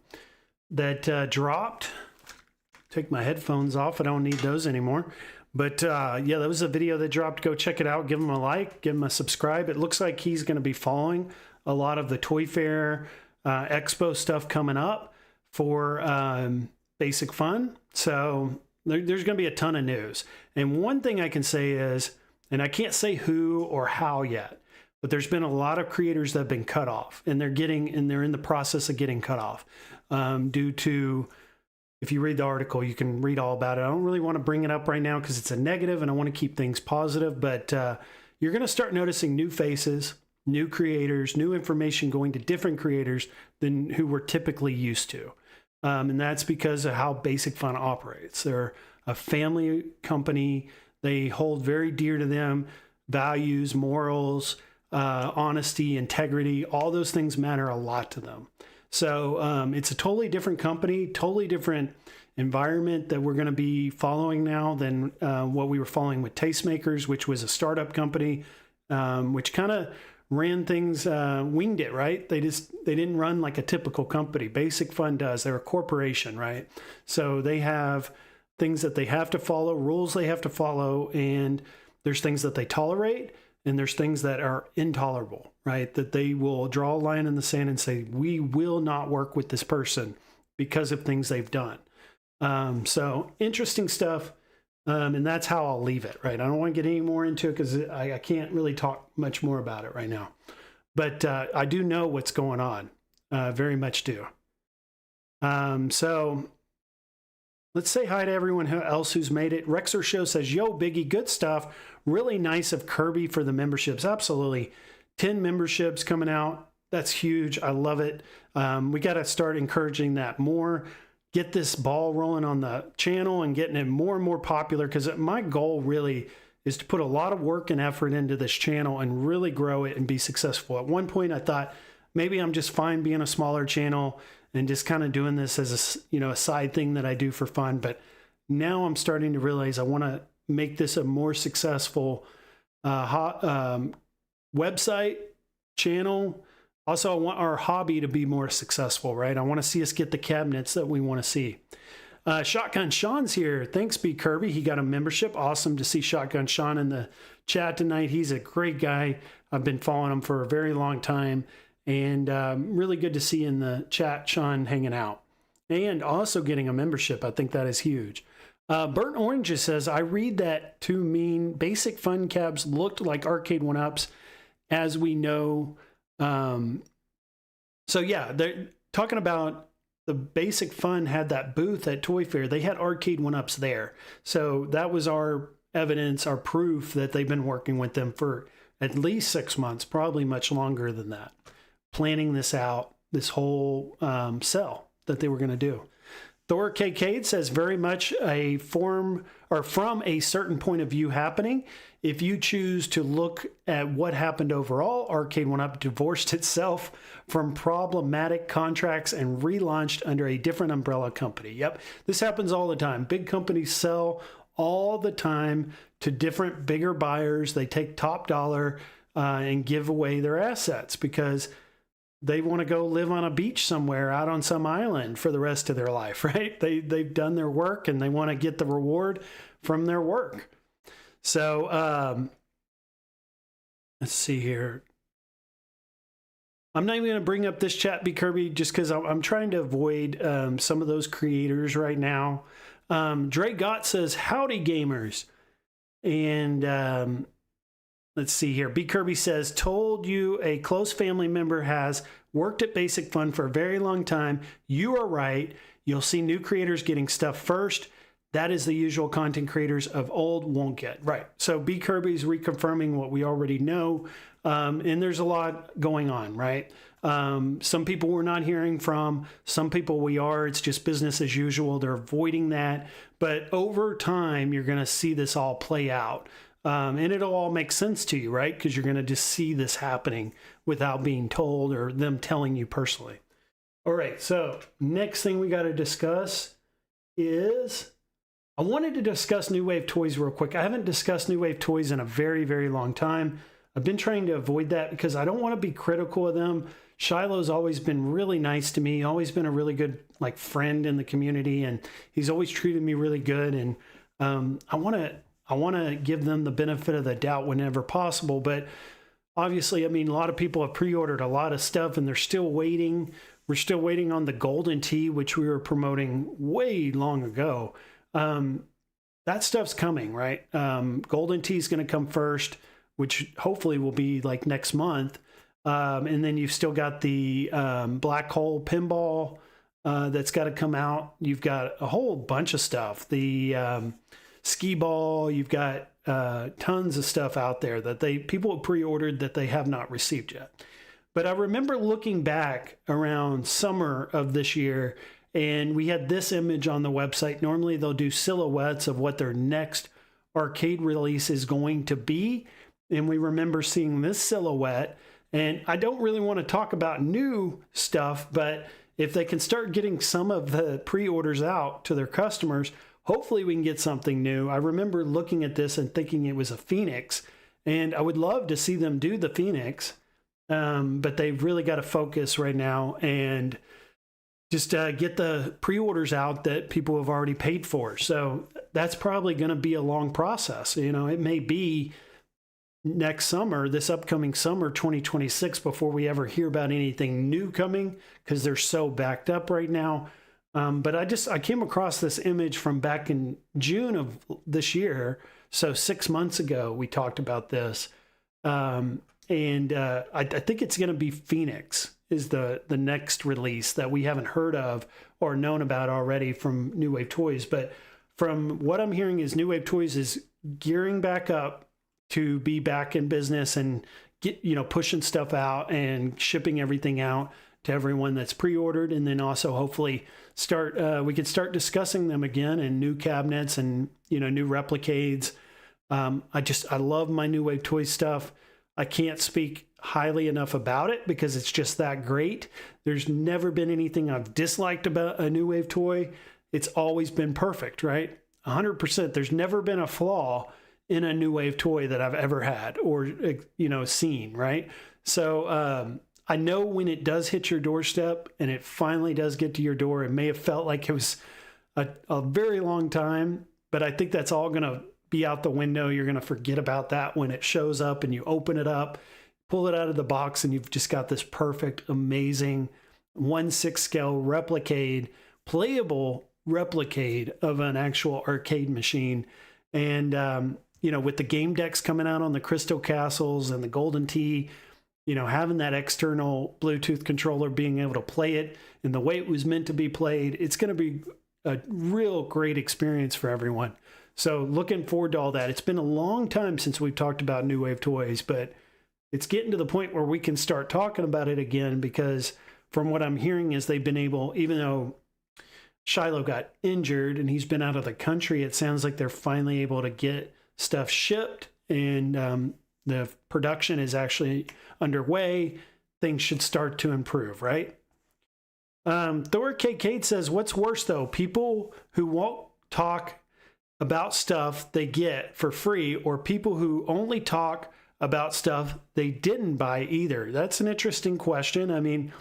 that dropped. Take my headphones off. I don't need those anymore. But yeah, that was a video that dropped. Go check it out. Give him a like. Give him a subscribe. It looks like he's going to be following a lot of the Toy Fair Expo stuff coming up for Basic Fun. So there's going to be a ton of news. And one thing I can say is, and I can't say who or how yet, but there's been a lot of creators that have been cut off, and they're in the process of getting cut off due to. If you read the article, you can read all about it. I don't really want to bring it up right now because it's a negative and I want to keep things positive, but you're going to start noticing new faces, new creators, new information going to different creators than who we're typically used to. And that's because of how Basic Fun operates. They're a family company. They hold very dear to them values, morals, honesty, integrity. All those things matter a lot to them. So it's a totally different company, totally different environment that we're going to be following now than what we were following with Tastemakers, which was a startup company, which kind of ran things, winged it, right? They didn't run like a typical company. Basic Fun does. They're a corporation, right? So they have things that they have to follow, rules they have to follow, and there's things that they tolerate, and there's things that are intolerable, right? That they will draw a line in the sand and say, we will not work with this person because of things they've done. So interesting stuff. And that's how I'll leave it, right? I don't want to get any more into it because I can't really talk much more about it right now. But I do know what's going on. Very much do. So let's say hi to everyone else who's made it. Rexer Show says, yo, Biggie, good stuff. Really nice of Kirby for the memberships. Absolutely. 10 memberships coming out. That's huge. I love it. We got to start encouraging that more. Get this ball rolling on the channel and getting it more and more popular, because my goal really is to put a lot of work and effort into this channel and really grow it and be successful. At one point I thought maybe I'm just fine being a smaller channel and just kind of doing this as a side thing that I do for fun. But now I'm starting to realize I want to make this a more successful website, channel. Also, I want our hobby to be more successful, right? I want to see us get the cabinets that we want to see. Shotgun Sean's here. Thanks, B. Kirby. He got a membership. Awesome to see Shotgun Sean in the chat tonight. He's a great guy. I've been following him for a very long time. And really good to see in the chat, Sean hanging out. And also getting a membership. I think that is huge. Burnt Orange says, I read that to mean basic fun cabs looked like Arcade1Ups, as we know. So yeah, they're talking about the Basic Fun had that booth at Toy Fair. They had Arcade1Ups there. So that was our evidence, our proof that they've been working with them for at least 6 months, probably much longer than that, planning this out, this whole sell that they were going to do. Thor KK says very much a form or from a certain point of view happening. If you choose to look at what happened overall, Arcade1Up divorced itself from problematic contracts and relaunched under a different umbrella company. Yep, this happens all the time. Big companies sell all the time to different, bigger buyers. They take top dollar and give away their assets because they want to go live on a beach somewhere out on some island for the rest of their life, right? They've done their work and they want to get the reward from their work. So let's see here. I'm not even going to bring up this chat, B. Kirby, just because I'm trying to avoid some of those creators right now. Dre Gott says, howdy, gamers. And let's see here. B. Kirby says, told you a close family member has worked at Basic Fun for a very long time. You are right. You'll see new creators getting stuff first. That is the usual content creators of old won't get. Right. So B. Kirby's reconfirming what we already know. And there's a lot going on, right? Some people we're not hearing from. Some people we are. It's just business as usual. They're avoiding that. But over time, you're going to see this all play out. And it'll all make sense to you, right? Because you're going to just see this happening without being told or them telling you personally. All right, so next thing we got to discuss is, I wanted to discuss New Wave Toys real quick. I haven't discussed New Wave Toys in a very, very long time. I've been trying to avoid that because I don't want to be critical of them. Shiloh's always been really nice to me, always been a really good friend in the community, and he's always treated me really good. And I want to give them the benefit of the doubt whenever possible. But obviously, I mean, a lot of people have pre-ordered a lot of stuff and they're still waiting. We're still waiting on the Golden Tee, which we were promoting way long ago. That stuff's coming, right? Golden Tee is going to come first, which hopefully will be like next month. And then you've still got the Black Hole Pinball that's got to come out. You've got a whole bunch of stuff. The Ski Ball, you've got tons of stuff out there that people have pre-ordered that they have not received yet. But I remember looking back around summer of this year, and we had this image on the website. Normally they'll do silhouettes of what their next arcade release is going to be. And we remember seeing this silhouette, And I don't really want to talk about new stuff, but if they can start getting some of the pre-orders out to their customers, hopefully we can get something new. I remember looking at this and thinking it was a Phoenix, and I would love to see them do the Phoenix, but they've really got to focus right now and just get the pre-orders out that people have already paid for. So that's probably going to be a long process. You know, it may be next summer, this upcoming summer, 2026, before we ever hear about anything new coming, because they're so backed up right now. But I came across this image from back in June of this year. So 6 months ago, we talked about this. I think it's going to be Phoenix is the next release that we haven't heard of or known about already from New Wave Toys. But from what I'm hearing is New Wave Toys is gearing back up to be back in business and get, pushing stuff out and shipping everything out to everyone that's pre-ordered. And then also hopefully we could start discussing them again and new cabinets and, new replicades. I love my New Wave Toys stuff. I can't speak highly enough about it because it's just that great. There's never been anything I've disliked about a New Wave toy. It's always been perfect, right? 100%. There's never been a flaw in a New Wave toy that I've ever had or, seen, right? So I know when it does hit your doorstep and it finally does get to your door, it may have felt like it was a very long time, but I think that's all going to be out the window. You're going to forget about that when it shows up and you open it up, pull it out of the box, and you've just got this perfect, amazing 1/6 scale replicade, playable replicade of an actual arcade machine. And, with the game decks coming out on the Crystal Castles and the Golden Tee, having that external Bluetooth controller, being able to play it in the way it was meant to be played, it's going to be a real great experience for everyone. So looking forward to all that. It's been a long time since we've talked about New Wave Toys, but it's getting to the point where we can start talking about it again, because from what I'm hearing is they've been able, even though Shiloh got injured and he's been out of the country, it sounds like they're finally able to get stuff shipped, and the production is actually underway. Things should start to improve, right? Thor KK says, what's worse though? People who won't talk about stuff they get for free, or people who only talk about stuff they didn't buy either? That's an interesting question. I mean,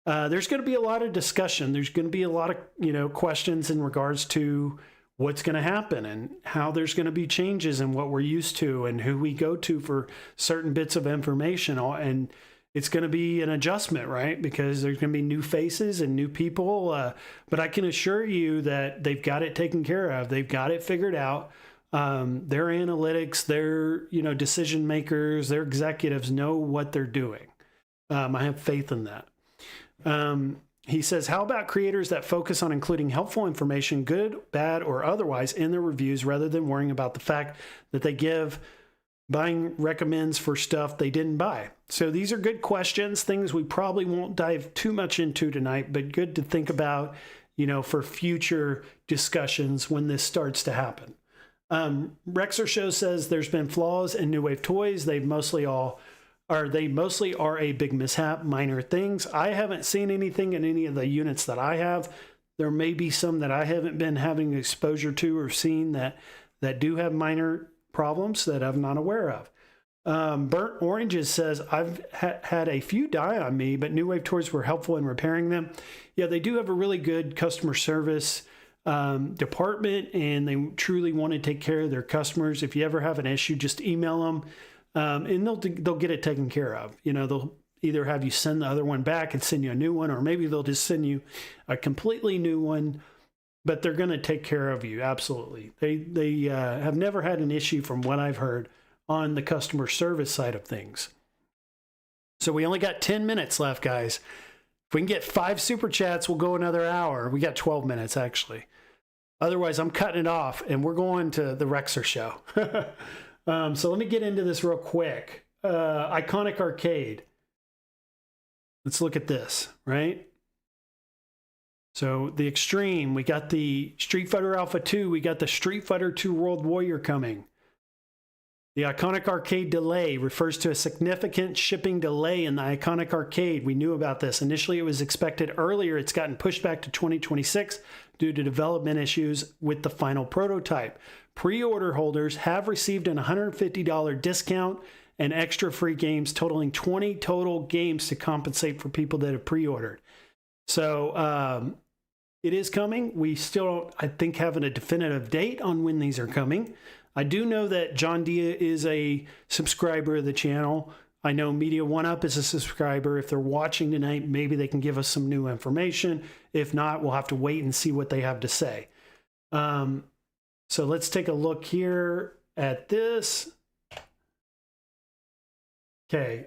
there's going to be a lot of discussion. There's going to be a lot of, questions in regards to what's going to happen and how there's going to be changes in what we're used to and who we go to for certain bits of information. And it's going to be an adjustment, right? Because there's going to be new faces and new people. But I can assure you that they've got it taken care of. They've got it figured out. Their analytics, their, decision makers, their executives know what they're doing. I have faith in that. He says, how about creators that focus on including helpful information, good, bad, or otherwise, in their reviews rather than worrying about the fact that they give buying recommends for stuff they didn't buy? So these are good questions, things we probably won't dive too much into tonight, but good to think about, for future discussions when this starts to happen. Rexer Show says there's been flaws in New Wave Toys. They mostly are a big mishap, minor things. I haven't seen anything in any of the units that I have. There may be some that I haven't been having exposure to or seen that do have minor problems that I'm not aware of. Burnt Oranges says, I've had a few die on me, but New Wave Toys were helpful in repairing them. Yeah, they do have a really good customer service department, and they truly want to take care of their customers. If you ever have an issue, just email them. And they'll get it taken care of. They'll either have you send the other one back and send you a new one, or maybe they'll just send you a completely new one, but they're going to take care of you. Absolutely. They have never had an issue from what I've heard on the customer service side of things. So we only got 10 minutes left, guys. If we can get 5 super chats, we'll go another hour. We got 12 minutes actually. Otherwise I'm cutting it off and we're going to the Rexer Show. So let me get into this real quick. Iconic Arcade. Let's look at this, right? So the Extreme, we got the Street Fighter Alpha 2, we got the Street Fighter 2 World Warrior coming. The Iconic Arcade delay refers to a significant shipping delay in the Iconic Arcade. We knew about this. Initially, it was expected earlier. It's gotten pushed back to 2026 due to development issues with the final prototype. Pre-order holders have received an $150 discount and extra free games totaling 20 total games to compensate for people that have pre-ordered. So it is coming. We still don't, I think, have a definitive date on when these are coming. I do know that John Dia is a subscriber of the channel. I know Media1Up is a subscriber. If they're watching tonight, maybe they can give us some new information. If not, we'll have to wait and see what they have to say. So let's take a look here at this. Okay,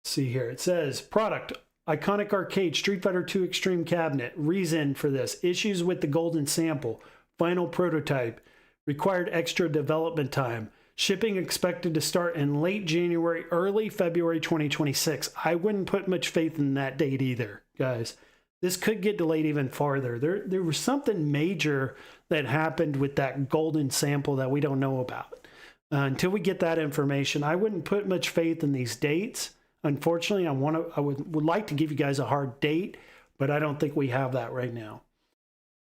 see here. It says, product, Iconic Arcade, Street Fighter II Extreme Cabinet. Reason for this, issues with the golden sample. Final prototype. Required extra development time. Shipping expected to start in late January, early February 2026. I wouldn't put much faith in that date either, guys. This could get delayed even farther. There was something major that happened with that golden sample that we don't know about. Until we get that information, I wouldn't put much faith in these dates. Unfortunately, I would like to give you guys a hard date, but I don't think we have that right now.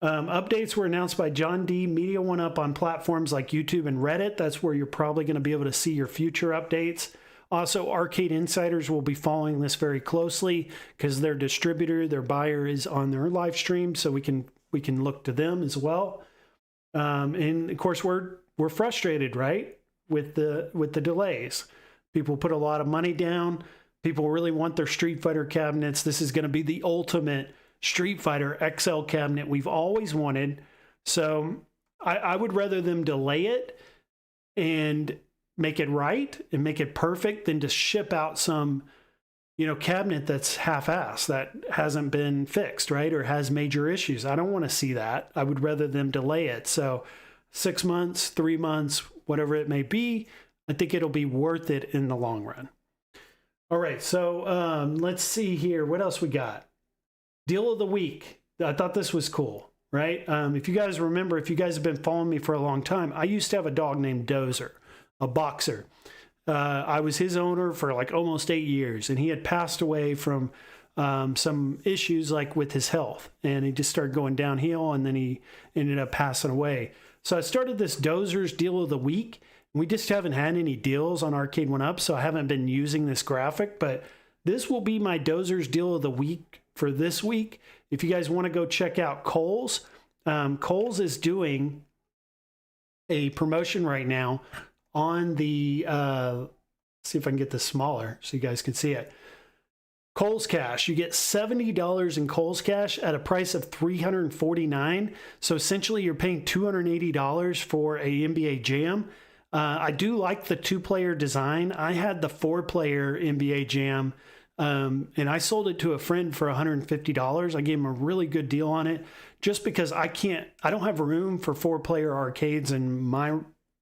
Updates were announced by John D. Media1Up on platforms like YouTube and Reddit. That's where you're probably going to be able to see your future updates. Also, Arcade Insiders will be following this very closely because their distributor, their buyer is on their live stream, so we can look to them as well. And of course, we're frustrated, right, with the delays. People put a lot of money down. People really want their Street Fighter cabinets. This is going to be the ultimate Street Fighter XL cabinet we've always wanted. So I would rather them delay it and make it right and make it perfect than to ship out some, cabinet that's half-assed, that hasn't been fixed, right? Or has major issues. I don't want to see that. I would rather them delay it. So 6 months, 3 months, whatever it may be, I think it'll be worth it in the long run. All right, so let's see here. What else we got? Deal of the week. I thought this was cool, right? If you guys remember, if you guys have been following me for a long time, I used to have a dog named Dozer, a boxer. I was his owner for like almost 8 years, and he had passed away from some issues like with his health, and he just started going downhill, and then he ended up passing away. So I started this Dozer's Deal of the Week. We just haven't had any deals on Arcade1Up, so I haven't been using this graphic, but this will be my Dozer's Deal of the Week for this week. If you guys want to go check out Kohl's, Kohl's is doing a promotion right now on the, see if I can get this smaller so you guys can see it. Kohl's Cash. You get $70 in Kohl's Cash at a price of $349. So essentially you're paying $280 for a NBA Jam. I do like the 2-player design. I had the 4-player NBA Jam, and I sold it to a friend for $150. I gave him a really good deal on it just because I don't have room for 4-player arcades in my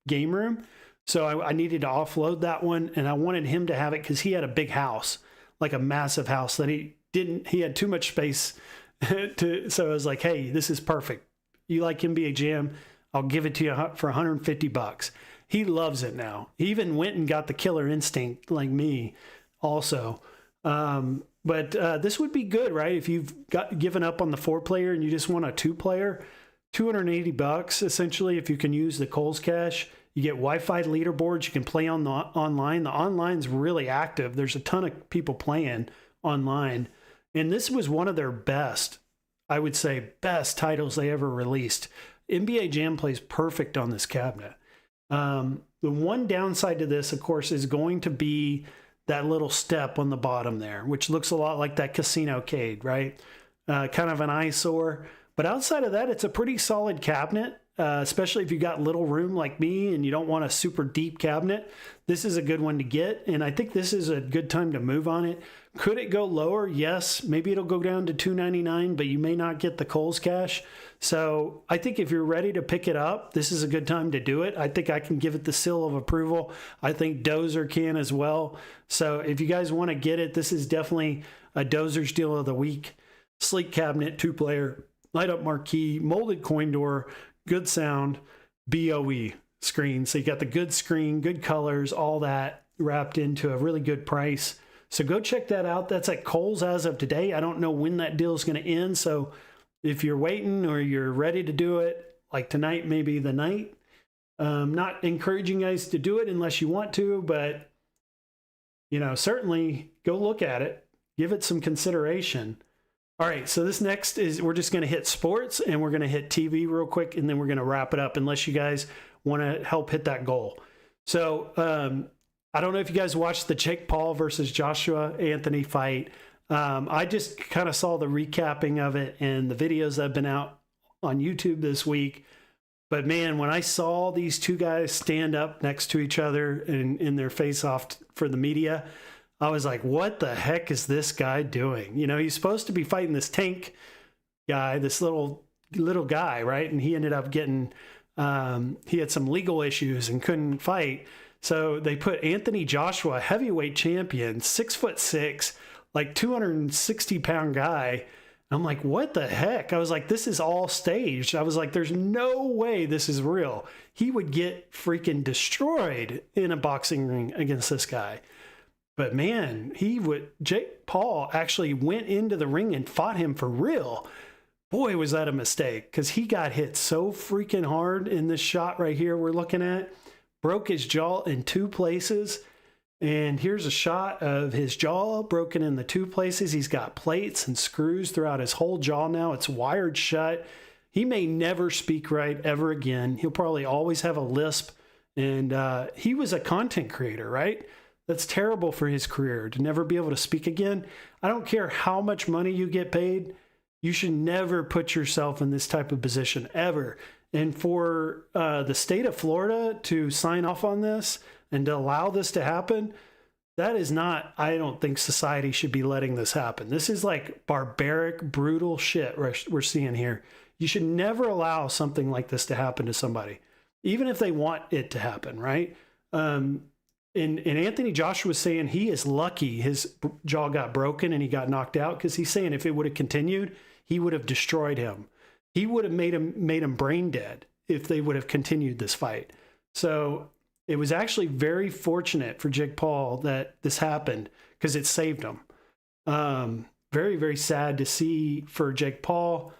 game room. So I needed to offload that one, and I wanted him to have it because he had a big house, like a massive house that he had too much space so I was like, hey, this is perfect. You like NBA Jam? I'll give it to you for $150. He loves it now. He even went and got the Killer Instinct like me also. But this would be good, right? If you've given up on the 4-player and you just want a 2-player, $280 essentially. If you can use the Kohl's Cash, you get Wi-Fi leaderboards. You can play on the online. The online's really active. There's a ton of people playing online. And this was one of their best, I would say, best titles they ever released. NBA Jam plays perfect on this cabinet. The one downside to this, of course, is going to be that little step on the bottom there, which looks a lot like that Casino Cade, right? Kind of an eyesore. But outside of that, it's a pretty solid cabinet, especially if you got little room like me and you don't want a super deep cabinet. This is a good one to get, and I think this is a good time to move on it. Could it go lower? Yes. Maybe it'll go down to $299, but you may not get the Kohl's Cash. So I think if you're ready to pick it up, this is a good time to do it. I think I can give it the seal of approval. I think Dozer can as well. So if you guys want to get it, this is definitely a Dozer's Deal of the Week. Sleek cabinet, 2-player, light up marquee, molded coin door, good sound, BOE. screen. So you got the good screen, good colors, all that wrapped into a really good price. So go check that out. That's at Kohl's as of today. I don't know when that deal is going to end. So if you're waiting or you're ready to do it, like tonight, maybe the night. Not encouraging you guys to do it unless you want to, but certainly go look at it. Give it some consideration. All right, so this next is we're just going to hit sports and we're going to hit TV real quick, and then we're going to wrap it up unless you guys want to help hit that goal. So I don't know if you guys watched the Jake Paul versus Joshua Anthony fight. I just kind of saw the recapping of it and the videos that have been out on YouTube this week. But man, when I saw these two guys stand up next to each other in their face-off for the media, I was like, what the heck is this guy doing? He's supposed to be fighting this tank guy, this little guy, right? And he ended up getting, he had some legal issues and couldn't fight. So they put Anthony Joshua, heavyweight champion, 6'6", like 260-pound guy. I'm like, what the heck? I was like, this is all staged. I was like, there's no way this is real. He would get freaking destroyed in a boxing ring against this guy. But man, Jake Paul actually went into the ring and fought him for real. Boy, was that a mistake, because he got hit so freaking hard in this shot right here we're looking at. Broke his jaw in 2 places. And here's a shot of his jaw broken in the 2 places. He's got plates and screws throughout his whole jaw now. It's wired shut. He may never speak right ever again. He'll probably always have a lisp. And he was a content creator, right? That's terrible for his career to never be able to speak again. I don't care how much money you get paid. You should never put yourself in this type of position ever. And for the state of Florida to sign off on this and to allow this to happen, that is not, I don't think society should be letting this happen. This is like barbaric, brutal shit we're seeing here. You should never allow something like this to happen to somebody, even if they want it to happen, right? And Anthony Joshua was saying he is lucky his jaw got broken and he got knocked out, because he's saying if it would have continued, he would have destroyed him. He would have made him brain dead if they would have continued this fight. So it was actually very fortunate for Jake Paul that this happened, because it saved him. Very, very sad to see for Jake Paul.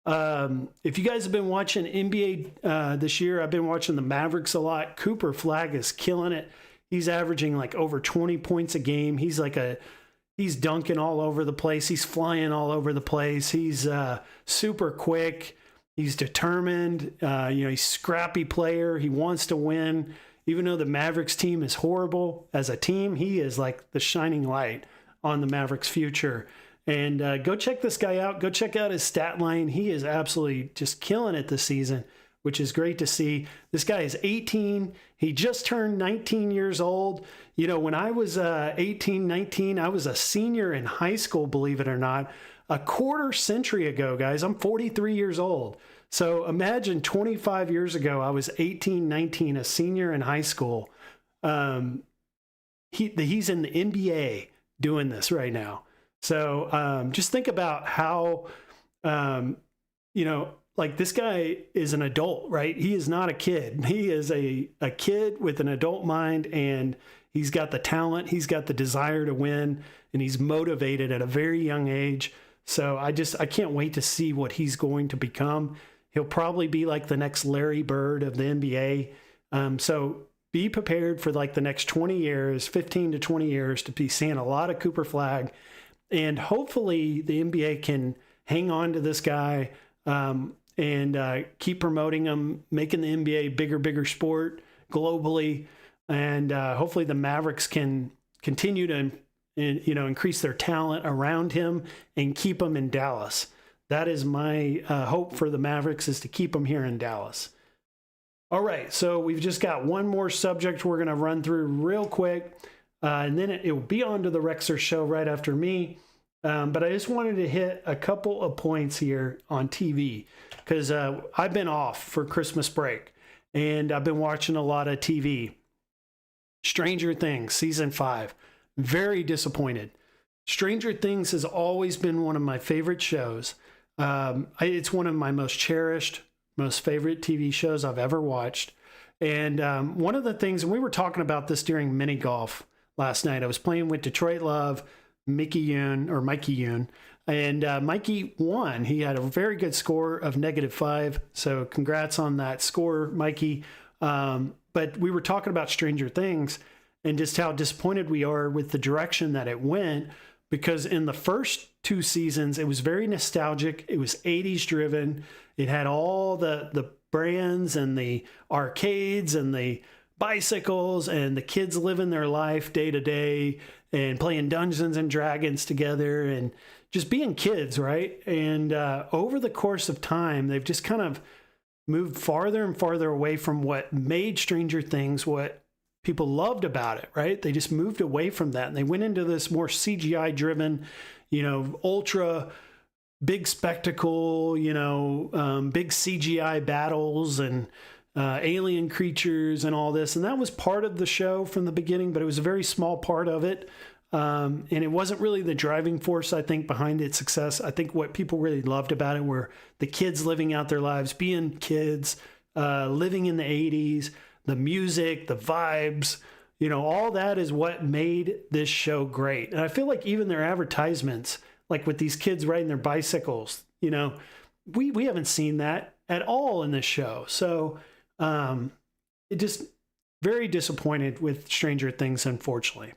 If you guys have been watching NBA this year, I've been watching the Mavericks a lot. Cooper Flag is killing it. He's averaging like over 20 points a game. He's dunking all over the place. He's flying all over the place. He's super quick. He's determined. He's a scrappy player. He wants to win. Even though the Mavericks team is horrible as a team, he is like the shining light on the Mavericks' future. And go check this guy out. Go check out his stat line. He is absolutely just killing it this season, which is great to see. This guy is 18. He just turned 19 years old. When I was 18, 19, I was a senior in high school, believe it or not, a quarter century ago, guys. I'm 43 years old. So imagine 25 years ago, I was 18, 19, a senior in high school. He's in the NBA doing this right now. So just think about how, like this guy is an adult, right? He is not a kid. He is a kid with an adult mind, and he's got the talent, he's got the desire to win, and he's motivated at a very young age. So I can't wait to see what he's going to become. He'll probably be like the next Larry Bird of the NBA. So be prepared for like the next 20 years, 15 to 20 years, to be seeing a lot of Cooper Flag. And hopefully the NBA can hang on to this guy and keep promoting him, making the NBA bigger sport globally. And hopefully the Mavericks can continue to increase their talent around him and keep him in Dallas. That is my hope for the Mavericks, is to keep him here in Dallas. All right, so we've just got one more subject we're going to run through real quick, and then it will be on to the Rexer show right after me. But I just wanted to hit a couple of points here on TV, because I've been off for Christmas break, and I've been watching a lot of TV. Stranger Things, season 5. Very disappointed. Stranger Things has always been one of my favorite shows. It's one of my most cherished, most favorite TV shows I've ever watched. And one of the things, and we were talking about this during mini golf last night. I was playing with Detroit Love, Mikey Yoon, and Mikey won. He had a very good score of -5. So congrats on that score, Mikey. But we were talking about Stranger Things and just how disappointed we are with the direction that it went, because in the first 2 seasons, it was very nostalgic. It was 80s driven. It had all the brands and the arcades and the bicycles and the kids living their life day to day and playing Dungeons and Dragons together and just being kids, right? And over the course of time, they've just kind of moved farther and farther away from what made Stranger Things what people loved about it, right? They just moved away from that, and they went into this more CGI driven, ultra big spectacle, big CGI battles and alien creatures and all this. And that was part of the show from the beginning, but it was a very small part of it. And it wasn't really the driving force, I think, behind its success. I think what people really loved about it were the kids living out their lives, being kids, living in the 80s, the music, the vibes, all that is what made this show great. And I feel like even their advertisements, like with these kids riding their bicycles, we haven't seen that at all in this show. So it just very disappointed with Stranger Things, unfortunately.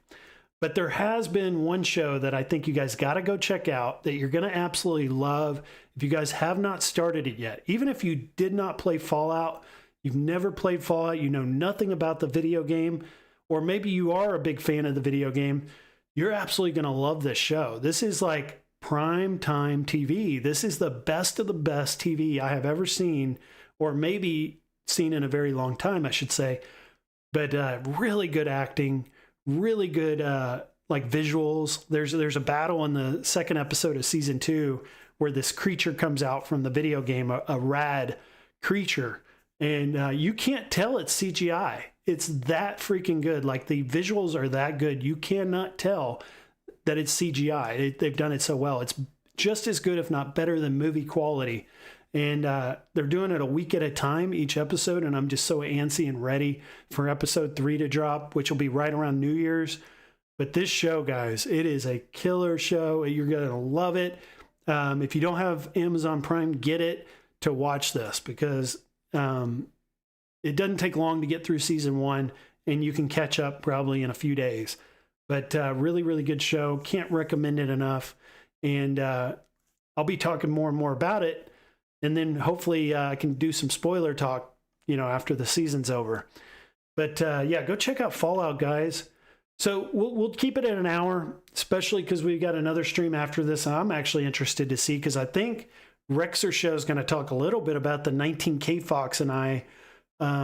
But there has been one show that I think you guys got to go check out that you're going to absolutely love if you guys have not started it yet. Even if you did not play Fallout, you've never played Fallout, you know nothing about the video game, or maybe you are a big fan of the video game, you're absolutely going to love this show. This is like prime time TV. This is the best of the best TV I have ever seen, or maybe seen in a very long time, I should say. But really good acting, really good like visuals. There's a battle in the second episode of season 2 where this creature comes out from the video game, a rad creature, and you can't tell it's CGI. It's that freaking good. Like, the visuals are that good. You cannot tell that it's CGI. They've done it so well. It's just as good, if not better, than movie quality. And they're doing it a week at a time, each episode. And I'm just so antsy and ready for episode 3 to drop, which will be right around New Year's. But this show, guys, it is a killer show. You're going to love it. If you don't have Amazon Prime, get it to watch this, because it doesn't take long to get through season 1, and you can catch up probably in a few days. But really, really good show. Can't recommend it enough. And I'll be talking more and more about it. And then hopefully I can do some spoiler talk, after the season's over. But yeah, go check out Fallout, guys. So we'll keep it at an hour, especially because we've got another stream after this. And I'm actually interested to see, because I think Rexer Show is going to talk a little bit about the 19K Fox and I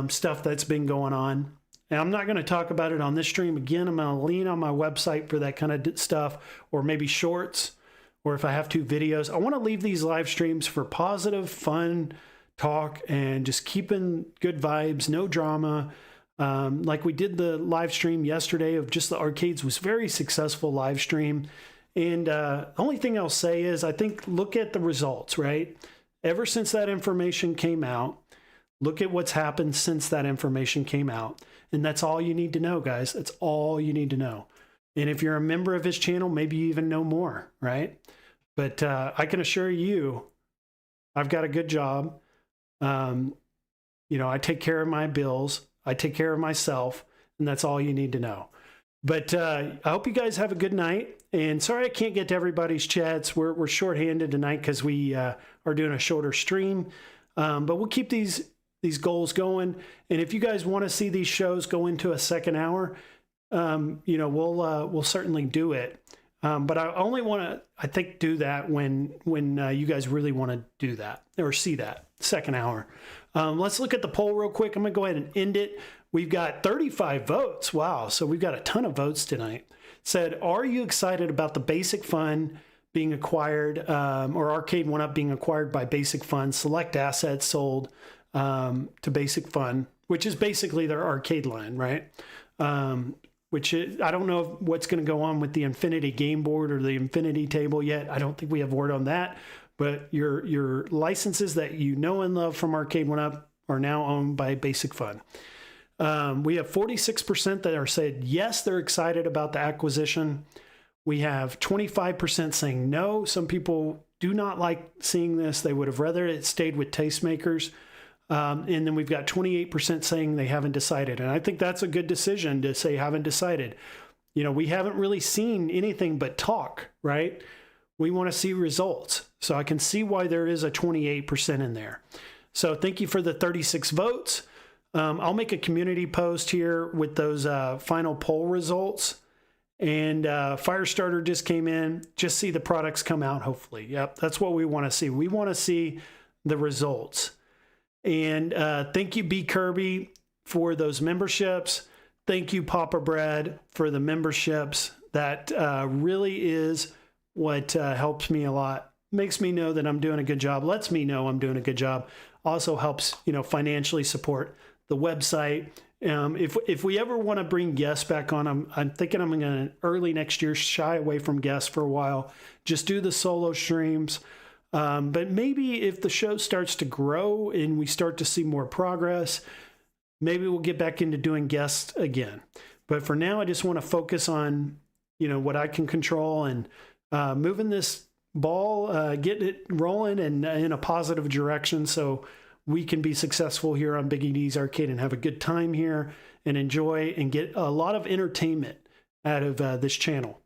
stuff that's been going on. And I'm not going to talk about it on this stream. Again, I'm going to lean on my website for that kind of stuff, or maybe shorts, or if I have 2 videos. I want to leave these live streams for positive, fun talk and just keeping good vibes, no drama. Like we did the live stream yesterday of just the arcades, was very successful live stream. And the only thing I'll say is, I think, look at the results, right? Ever since that information came out, look at what's happened since that information came out. And that's all you need to know, guys. That's all you need to know. And if you're a member of his channel, maybe you even know more, right? But I can assure you, I've got a good job. I take care of my bills. I take care of myself. And that's all you need to know. But I hope you guys have a good night. And sorry I can't get to everybody's chats. We're shorthanded tonight because we are doing a shorter stream. But we'll keep these goals going. And if you guys want to see these shows go into a second hour, we'll certainly do it. But I only want to, I think, do that when you guys really want to do that or see that second hour. Let's look at the poll real quick. I'm going to go ahead and end it. We've got 35 votes. Wow. So we've got a ton of votes tonight. Said, are you excited about the Basic Fun being acquired, or Arcade1Up being acquired by Basic Fun? Select assets sold to Basic Fun, which is basically their arcade line, right? Which is, I don't know what's going to go on with the Infinity game board or the Infinity table yet. I don't think we have word on that. But your licenses that you know and love from Arcade1Up are now owned by Basic Fun. We have 46% that are said yes, they're excited about the acquisition. We have 25% saying no. Some people do not like seeing this. They would have rather it stayed with tastemakers. And then we've got 28% saying they haven't decided. And I think that's a good decision to say haven't decided. You know, we haven't really seen anything but talk, right? We want to see results. So I can see why there is a 28% in there. So thank you for the 36 votes. I'll make a community post here with those final poll results. And Firestarter just came in. Just see the products come out, hopefully. Yep, that's what we want to see. We want to see the results. And thank you, B. Kirby, for those memberships. Thank you, Papa Brad, for the memberships. That really is what helps me a lot. Makes me know that I'm doing a good job. Lets me know I'm doing a good job. Also helps, financially support the website. If we ever want to bring guests back on, I'm thinking I'm going to early next year shy away from guests for a while. Just do the solo streams. But maybe if the show starts to grow and we start to see more progress, maybe we'll get back into doing guests again. But for now, I just want to focus on, what I can control and moving this ball, getting it rolling and in a positive direction so we can be successful here on Biggie D's Arcade and have a good time here and enjoy and get a lot of entertainment out of this channel.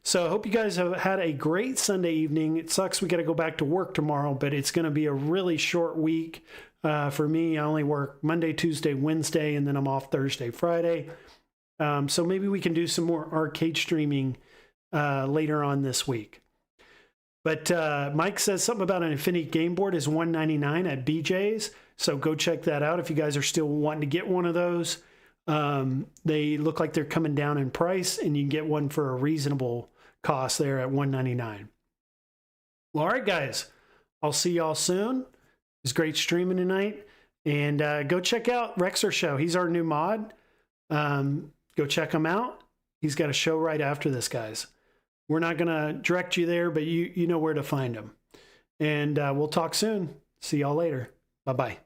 So I hope you guys have had a great Sunday evening. It sucks we got to go back to work tomorrow, but it's going to be a really short week for me. I only work Monday, Tuesday, Wednesday, and then I'm off Thursday, Friday. So maybe we can do some more arcade streaming later on this week. But Mike says something about an Infinity Game Board is $199 at BJ's. So go check that out if you guys are still wanting to get one of those. They look like they're coming down in price, and you can get one for a reasonable cost there at $199. Well, all right, guys. I'll see y'all soon. It was great streaming tonight. And go check out Rexer Show. He's our new mod. Go check him out. He's got a show right after this, guys. We're not going to direct you there, but you know where to find him. And we'll talk soon. See y'all later. Bye-bye.